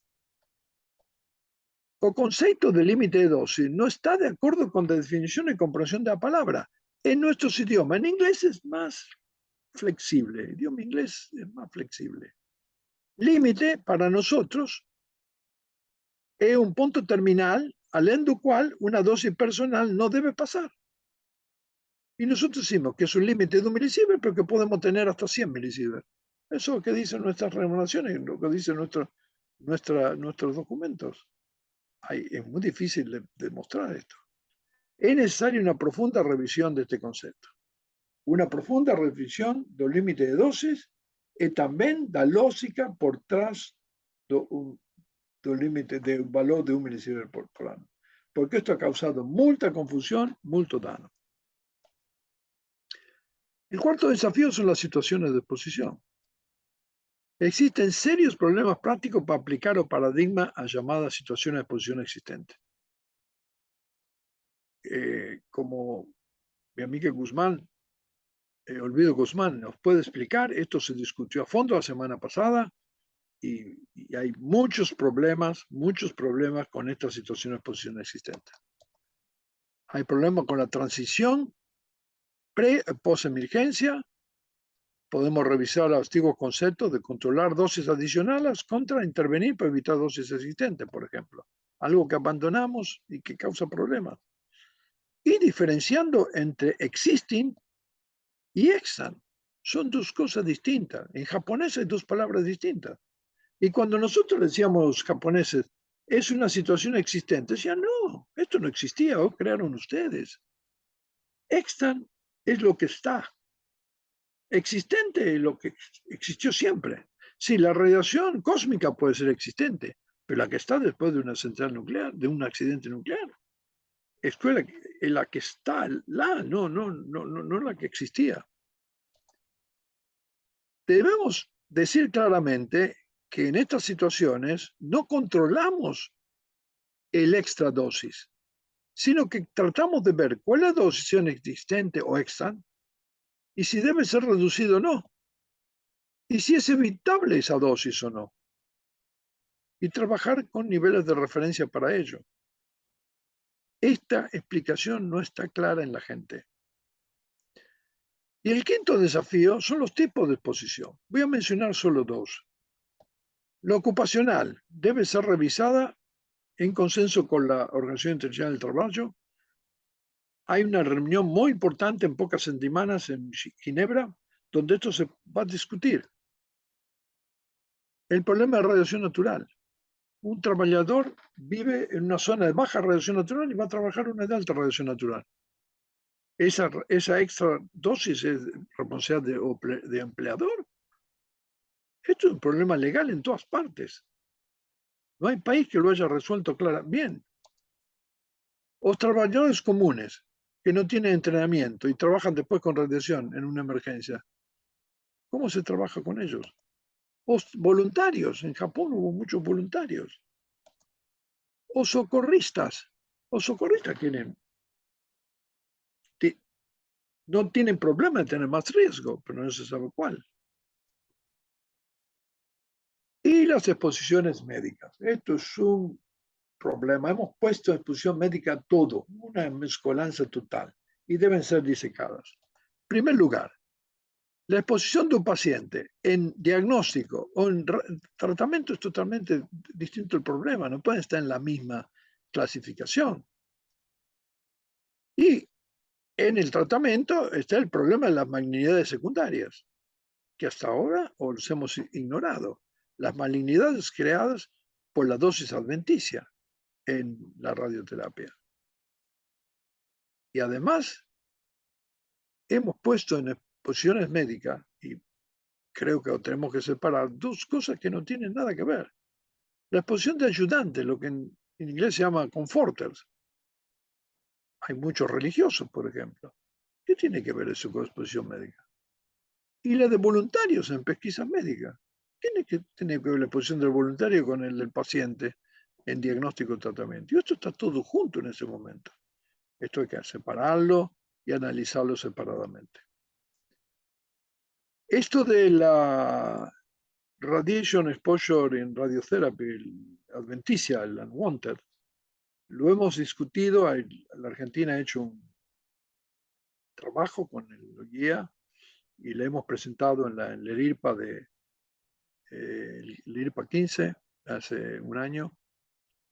O concepto de límite de dosis no está de acuerdo con la definición y comprensión de la palabra. En nuestros idiomas, en inglés es más flexible. El idioma inglés es más flexible. Límite para nosotros es un punto terminal além do cual una dosis personal no debe pasar. Y nosotros decimos que es un límite de 1 milisievert, pero que podemos tener hasta 100 milisieverts. Eso es lo que dicen nuestras regulaciones, lo que dicen nuestros documentos. Es muy difícil de demostrar esto. Es necesaria una profunda revisión de este concepto. Una profunda revisión del límite de dosis y también la lógica por detrás del límite de valor de 1 milisievert por año. Porque esto ha causado mucha confusión, mucho daño. El cuarto desafío son las situaciones de exposición. Existen serios problemas prácticos para aplicar el paradigma a llamadas situaciones de exposición existentes. Como mi amiga Guzmán, Olvido Guzmán, nos puede explicar, esto se discutió a fondo la semana pasada y hay muchos problemas con esta situación de exposición existente. Hay problemas con la transición post-emergencia. Podemos revisar los antiguos conceptos de controlar dosis adicionales contra intervenir para evitar dosis existentes, por ejemplo. Algo que abandonamos y que causa problemas. Y diferenciando entre existing y extant. Son dos cosas distintas. En japonés hay dos palabras distintas. Y cuando nosotros decíamos a los japoneses, es una situación existente, decían, no, esto no existía, o crearon ustedes. Extant es lo que está. Existente es lo que existió siempre. Sí, la radiación cósmica puede ser existente, pero la que está después de una central nuclear, de un accidente nuclear, es la que está, no la que existía. Debemos decir claramente que en estas situaciones no controlamos el extra dosis, sino que tratamos de ver cuál es la dosis existente o extra y si debe ser reducido o no, y si es evitable esa dosis o no, y trabajar con niveles de referencia para ello. Esta explicación no está clara en la gente. Y el quinto desafío son los tipos de exposición. Voy a mencionar solo dos. Lo ocupacional debe ser revisada en consenso con la Organización Internacional del Trabajo. Hay una reunión muy importante en pocas semanas en Ginebra, donde esto se va a discutir. El problema de radiación natural. Un trabajador vive en una zona de baja radiación natural y va a trabajar en una de alta radiación natural. Esa extra dosis es responsabilidad de empleador. Esto es un problema legal en todas partes. No hay país que lo haya resuelto bien. Los trabajadores comunes que no tienen entrenamiento y trabajan después con radiación en una emergencia, ¿cómo se trabaja con ellos? Los voluntarios, en Japón hubo muchos voluntarios. O socorristas. Los socorristas no tienen problema de tener más riesgo, pero no se sabe cuál. Y las exposiciones médicas. Esto es un problema. Hemos puesto a exposición médica todo, una mezcolanza total, y deben ser disecadas. En primer lugar, la exposición de un paciente en diagnóstico o en tratamiento es totalmente distinto el problema, no pueden estar en la misma clasificación. Y en el tratamiento está el problema de las malignidades secundarias, que hasta ahora los hemos ignorado. Las malignidades creadas por la dosis adventicia en la radioterapia. Y además, hemos puesto en exposiciones médicas, y creo que tenemos que separar, dos cosas que no tienen nada que ver. La exposición de ayudantes, lo que en inglés se llama comforters. Hay muchos religiosos, por ejemplo. ¿Qué tiene que ver eso con exposición médica? Y la de voluntarios en pesquisas médicas. ¿Tiene que ver la exposición del voluntario con el del paciente en diagnóstico y tratamiento? Y esto está todo junto en ese momento. Esto hay que separarlo y analizarlo separadamente. Esto de la radiation exposure en radiotherapy, adventicia, el unwanted, lo hemos discutido. La Argentina ha hecho un trabajo con el guía y le hemos presentado en el IRPA el IRPA 15 hace un año,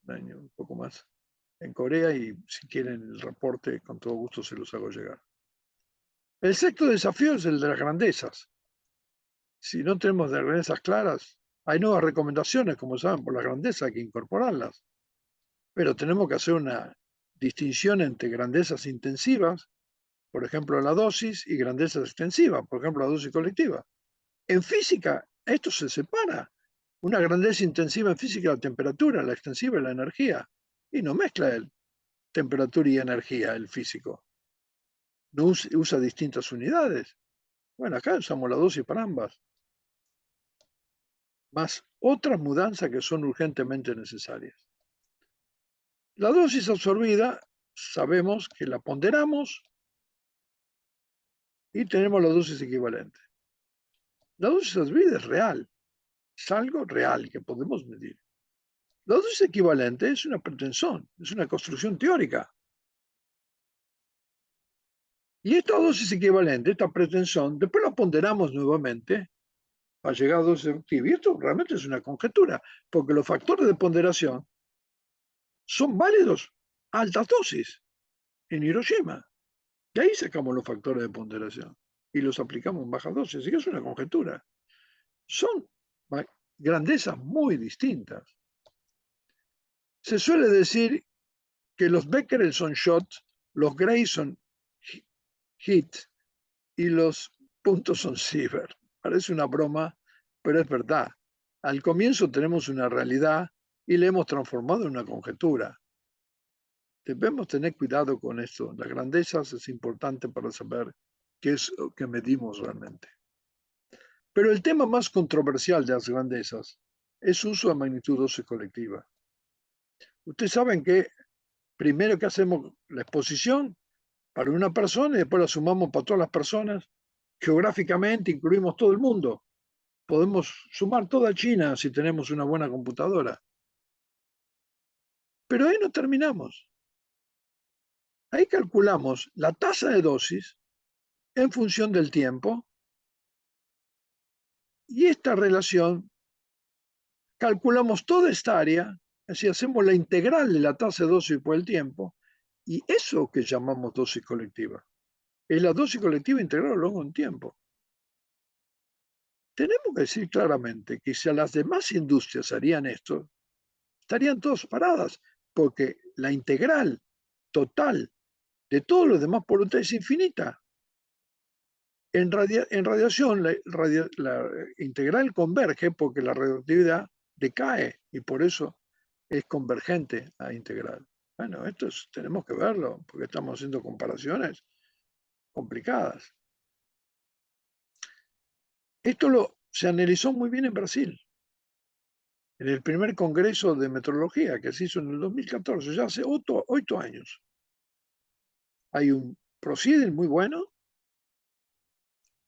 un poco más, en Corea, y si quieren el reporte, con todo gusto se los hago llegar. El sexto desafío es el de las grandezas. Si no tenemos de grandezas claras, hay nuevas recomendaciones, como saben, por la grandeza hay que incorporarlas, pero tenemos que hacer una distinción entre grandezas intensivas, por ejemplo la dosis, y grandezas extensivas, por ejemplo la dosis colectiva. En física esto se separa. Una grandeza intensiva en física es la temperatura, la extensiva es la energía, y no mezcla el temperatura y energía el físico. No usa distintas unidades. Bueno, acá usamos la dosis para ambas, más otras mudanzas que son urgentemente necesarias. La dosis absorbida, sabemos que la ponderamos y tenemos la dosis equivalente. La dosis absorbida es real, es algo real que podemos medir. La dosis equivalente es una pretensión, es una construcción teórica. Y esta dosis equivalente, esta pretensión, después la ponderamos nuevamente para llegar a dosis efectiva. Y esto realmente es una conjetura, porque los factores de ponderación son válidos a altas dosis en Hiroshima. Y ahí sacamos los factores de ponderación y los aplicamos en bajas dosis. Así que es una conjetura. Son grandezas muy distintas. Se suele decir que los Becquerel son shots, los Gray son hit y los puntos son Siever. Parece una broma, pero es verdad. Al comienzo tenemos una realidad y la hemos transformado en una conjetura. Debemos tener cuidado con esto. Las grandezas es importante para saber qué es lo que medimos realmente. Pero el tema más controversial de las grandezas es su uso de magnitud dosis colectiva. Ustedes saben que primero que hacemos la exposición para una persona y después la sumamos para todas las personas. Geográficamente incluimos todo el mundo. Podemos sumar toda China si tenemos una buena computadora. Pero ahí no terminamos. Ahí calculamos la tasa de dosis en función del tiempo y esta relación calculamos toda esta área, así hacemos la integral de la tasa de dosis por el tiempo, y eso que llamamos dosis colectiva. Es la dosis colectiva integrada a lo largo de un tiempo. Tenemos que decir claramente que si a las demás industrias harían esto, estarían todas paradas, porque la integral total de todos los demás polutantes es infinita. En radiación, la integral converge porque la radioactividad decae y por eso es convergente a integral. Bueno, tenemos que verlo porque estamos haciendo comparaciones complicadas. Esto se analizó muy bien en Brasil, en el primer congreso de metrología que se hizo en el 2014, ya hace 8 años. Hay un proceeding muy bueno.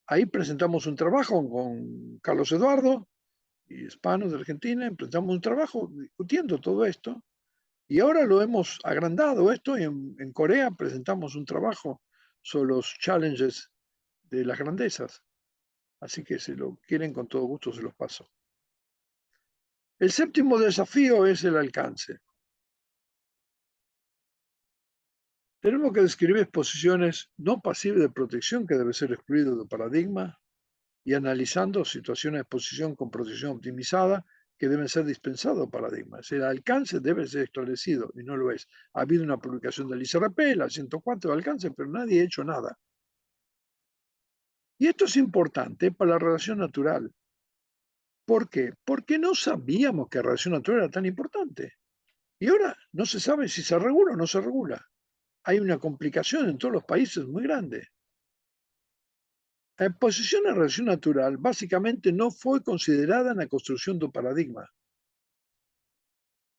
Ahí presentamos un trabajo con Carlos Eduardo y Hispanos de Argentina, presentamos un trabajo discutiendo todo esto, y ahora lo hemos agrandado esto, y en Corea presentamos un trabajo sobre los challenges de las grandezas. Así que si lo quieren, con todo gusto se los paso. El séptimo desafío es el alcance. Tenemos que describir exposiciones no pasivas de protección que debe ser excluido del paradigma y analizando situaciones de exposición con protección optimizada que deben ser dispensados paradigmas. El alcance debe ser esclarecido y no lo es. Ha habido una publicación del ICRP, la 104 de alcance, pero nadie ha hecho nada. Y esto es importante para la radiación natural. ¿Por qué? Porque no sabíamos que la radiación natural era tan importante. Y ahora no se sabe si se regula o no se regula. Hay una complicación en todos los países muy grande. La exposición a radiación natural básicamente no fue considerada en la construcción del paradigma.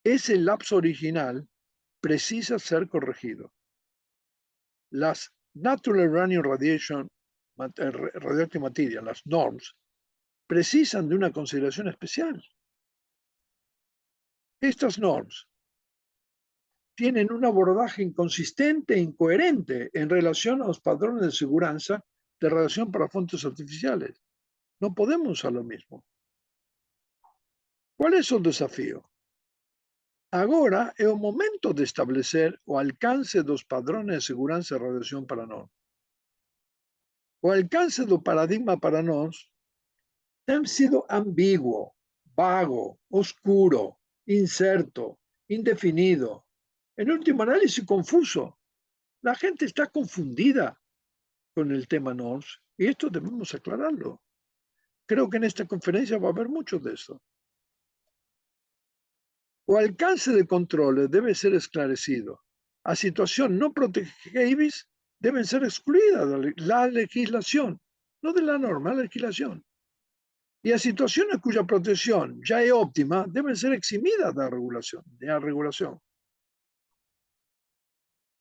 Ese lapso original precisa ser corregido. Las Natural Uranium Radiation, Radioactive Material, las NORMS, precisan de una consideración especial. Estas NORMS tienen un abordaje inconsistente e incoherente en relación a los patrones de seguridad de radiación para fuentes artificiales. No podemos usar lo mismo. ¿Cuál es el desafío? Agora é o momento de establecer o alcance dos padrões de segurança de radiação para nós. O alcance do paradigma para nós tem sido ambíguo, vago, oscuro, incerto, indefinido. En última análisis, confuso. La gente está confundida con el tema NORMS y esto debemos aclararlo. Creo que en esta conferencia va a haber mucho de eso. O alcance de controles debe ser esclarecido. A situación no protegibles deben ser excluidas de la legislación, no de la norma, la legislación. Y a situaciones cuya protección ya es óptima deben ser eximidas de la regulación.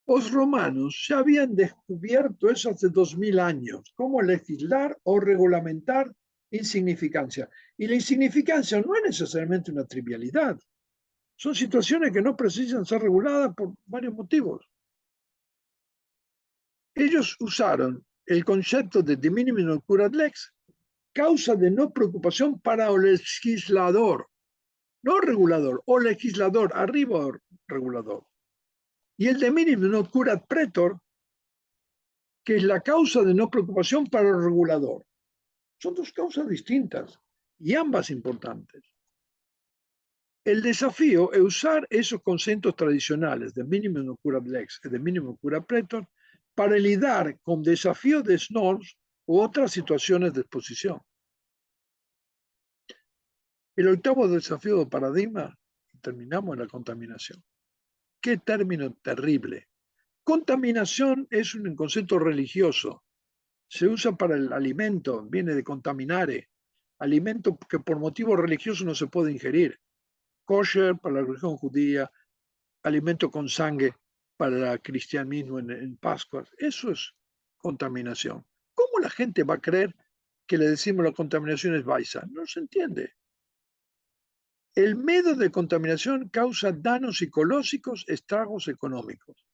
Los romanos ya habían descubierto eso hace 2000 años, cómo legislar o regulamentar insignificancia. Y la insignificancia no es necesariamente una trivialidad. Son situaciones que no precisan ser reguladas por varios motivos. Ellos usaron el concepto de de minimis non curat lex, causa de no preocupación para el legislador, no regulador, o legislador, arriba regulador. Y el de minimis non curat pretor, que es la causa de no preocupación para el regulador. Son dos causas distintas y ambas importantes. El desafío es usar esos conceptos tradicionales de minimis non curat lex y de minimis non curat pretor para lidiar con desafíos de SNORMS u otras situaciones de exposición. El octavo desafío del paradigma, y terminamos en la contaminación. Qué término terrible. Contaminación es un concepto religioso. Se usa para el alimento, viene de contaminare, alimento que por motivo religioso no se puede ingerir. Kosher para la religión judía, alimento con sangre para el cristianismo en Pascua. Eso es contaminación. ¿Cómo la gente va a creer que le decimos la contaminación es baisa? No se entiende. El medio de contaminación causa daños psicológicos, estragos económicos.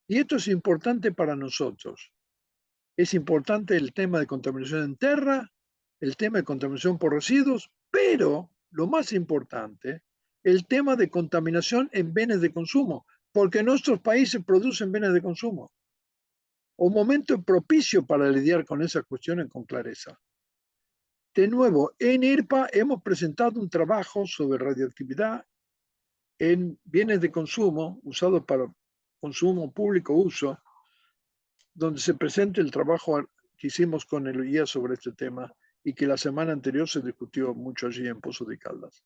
Y esto es importante para nosotros. Es importante el tema de contaminación en tierra, el tema de contaminación por residuos, pero lo más importante, el tema de contaminación en bienes de consumo, porque nuestros países producen bienes de consumo. Un momento propicio para lidiar con esas cuestiones con clareza. De nuevo, en IRPA hemos presentado un trabajo sobre radioactividad en bienes de consumo usados para consumo público uso, donde se presente el trabajo que hicimos con el guía sobre este tema y que la semana anterior se discutió mucho allí en Pozo de Caldas.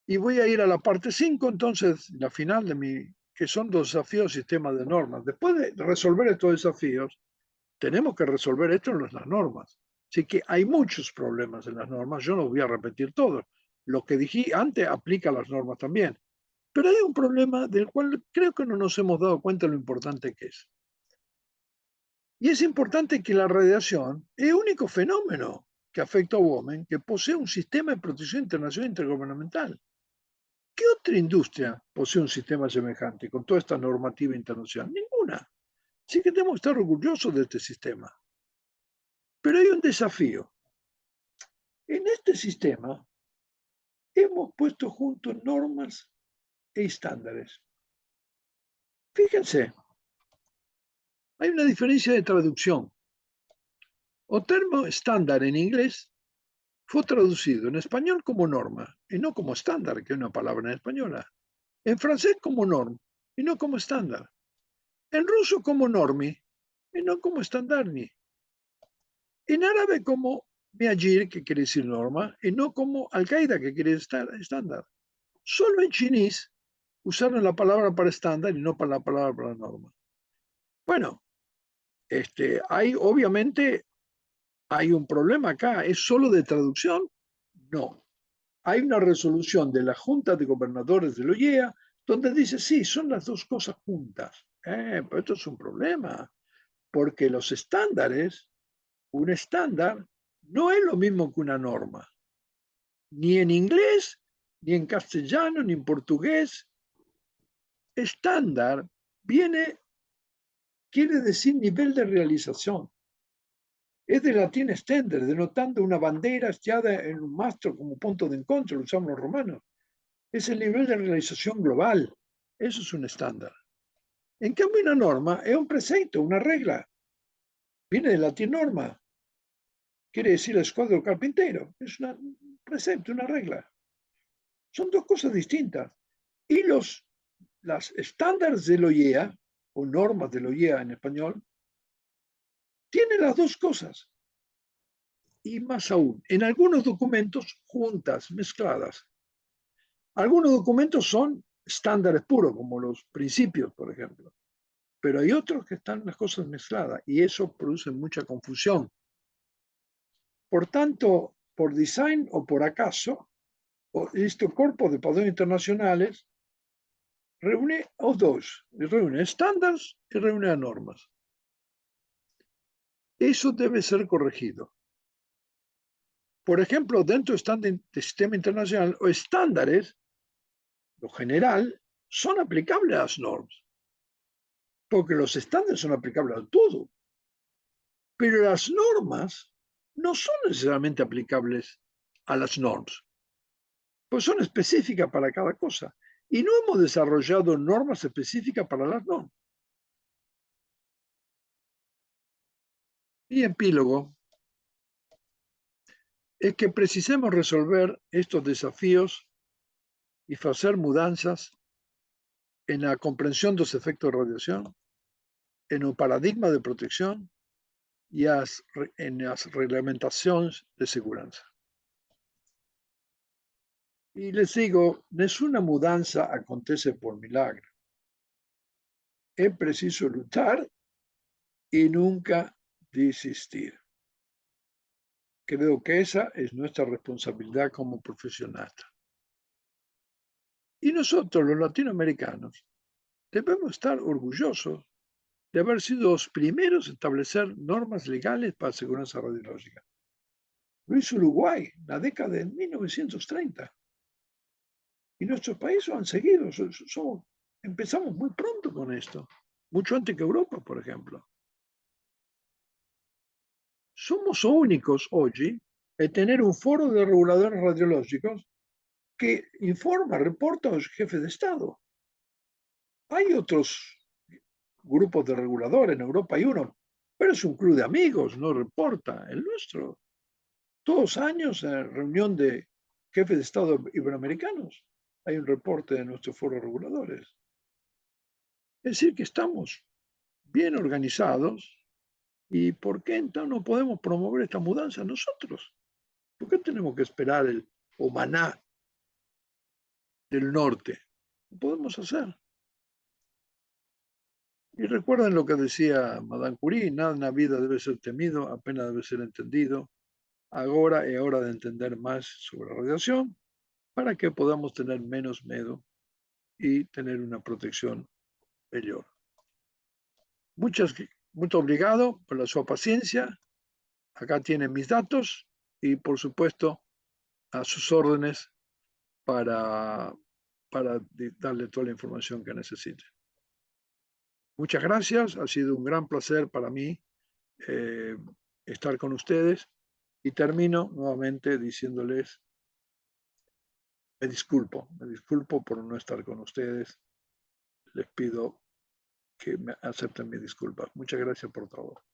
Y voy a ir a la parte 5, entonces, la final de mi, que son los desafíos sistema de normas. Después de resolver estos desafíos, tenemos que resolver esto en las normas. Así que hay muchos problemas en las normas, yo no voy a repetir todo. Lo que dije antes aplica a las normas también. Pero hay un problema del cual creo que no nos hemos dado cuenta de lo importante que es. Y es importante que la radiación es el único fenómeno que afecta a Women que posee un sistema de protección internacional intergubernamental. ¿Qué otra industria posee un sistema semejante con toda esta normativa internacional? Ninguna. Así que tenemos que estar orgullosos de este sistema. Pero hay un desafío. En este sistema hemos puesto juntos normas e estándares. Fíjense, hay una diferencia de traducción. O termo estándar en inglés fue traducido en español como norma y no como estándar, que es una palabra en española. En francés como norm y no como estándar. En ruso como normi y no como standardni. En árabe como miajir, que quiere decir norma, y no como al-Qaeda, que quiere decir estándar. Solo en chinés usaron la palabra para estándar y no para la palabra para norma. Bueno, obviamente hay un problema acá. ¿Es solo de traducción? No. Hay una resolución de la Junta de Gobernadores de la OEA donde dice, sí, son las dos cosas juntas. Pero esto es un problema, porque los estándares, un estándar, no es lo mismo que una norma. Ni en inglés, ni en castellano, ni en portugués. Estándar quiere decir nivel de realización. Es de latín stender, denotando una bandera estiada en un mastro como punto de encuentro, lo usaban los romanos. Es el nivel de realización global. Eso es un estándar. En cambio, una norma es un precepto, una regla. Viene del latín norma. Quiere decir el escuadro carpintero. Es un precepto, una regla. Son dos cosas distintas. Y las estándares de la OEA, o normas de la OEA en español, tienen las dos cosas. Y más aún, en algunos documentos juntas, mezcladas. Algunos documentos son estándares puros, como los principios, por ejemplo. Pero hay otros que están las cosas mezcladas y eso produce mucha confusión. Por tanto, por design o por acaso, este cuerpo de padrões internacionales reúne los dos, reúne estándares y reúne normas. Eso debe ser corregido. Por ejemplo, dentro del sistema internacional, los estándares, lo general, son aplicables a las normas, porque los estándares son aplicables a todo. Pero las normas no son necesariamente aplicables a las normas, pues son específicas para cada cosa. Y no hemos desarrollado normas específicas para las normas. Y epílogo es que precisemos resolver estos desafíos y hacer mudanzas en la comprensión de los efectos de radiación, en un paradigma de protección y en las reglamentaciones de seguridad. Y les digo, ninguna mudanza acontece por milagro. Es preciso luchar y nunca desistir. Creo que esa es nuestra responsabilidad como profesionales. Y nosotros, los latinoamericanos, debemos estar orgullosos de haber sido los primeros en establecer normas legales para seguridad radiológica. Lo hizo Uruguay en la década de 1930. Y nuestros países han seguido. Empezamos muy pronto con esto, mucho antes que Europa, por ejemplo. Somos únicos hoy en tener un foro de reguladores radiológicos que informa, reporta a los jefes de Estado. Hay otros grupos de reguladores, en Europa hay uno, pero es un club de amigos, no reporta. El nuestro, todos años, reunión de jefes de Estado iberoamericanos. Hay un reporte de nuestros foros reguladores. Es decir, que estamos bien organizados. ¿Y por qué entonces no podemos promover esta mudanza nosotros? ¿Por qué tenemos que esperar el Omaná del norte? Lo podemos hacer. Y recuerden lo que decía Madame Curie, nada en la vida debe ser temido, apenas debe ser entendido. Ahora es hora de entender más sobre la radiación para que podamos tener menos miedo y tener una protección mejor. Muito obrigado por su paciencia. Acá tienen mis datos y, por supuesto, a sus órdenes para darle toda la información que necesite. Muchas gracias, ha sido un gran placer para mí estar con ustedes y termino nuevamente diciéndoles me disculpo por no estar con ustedes, les pido que me acepten mis disculpas. Muchas gracias por todo.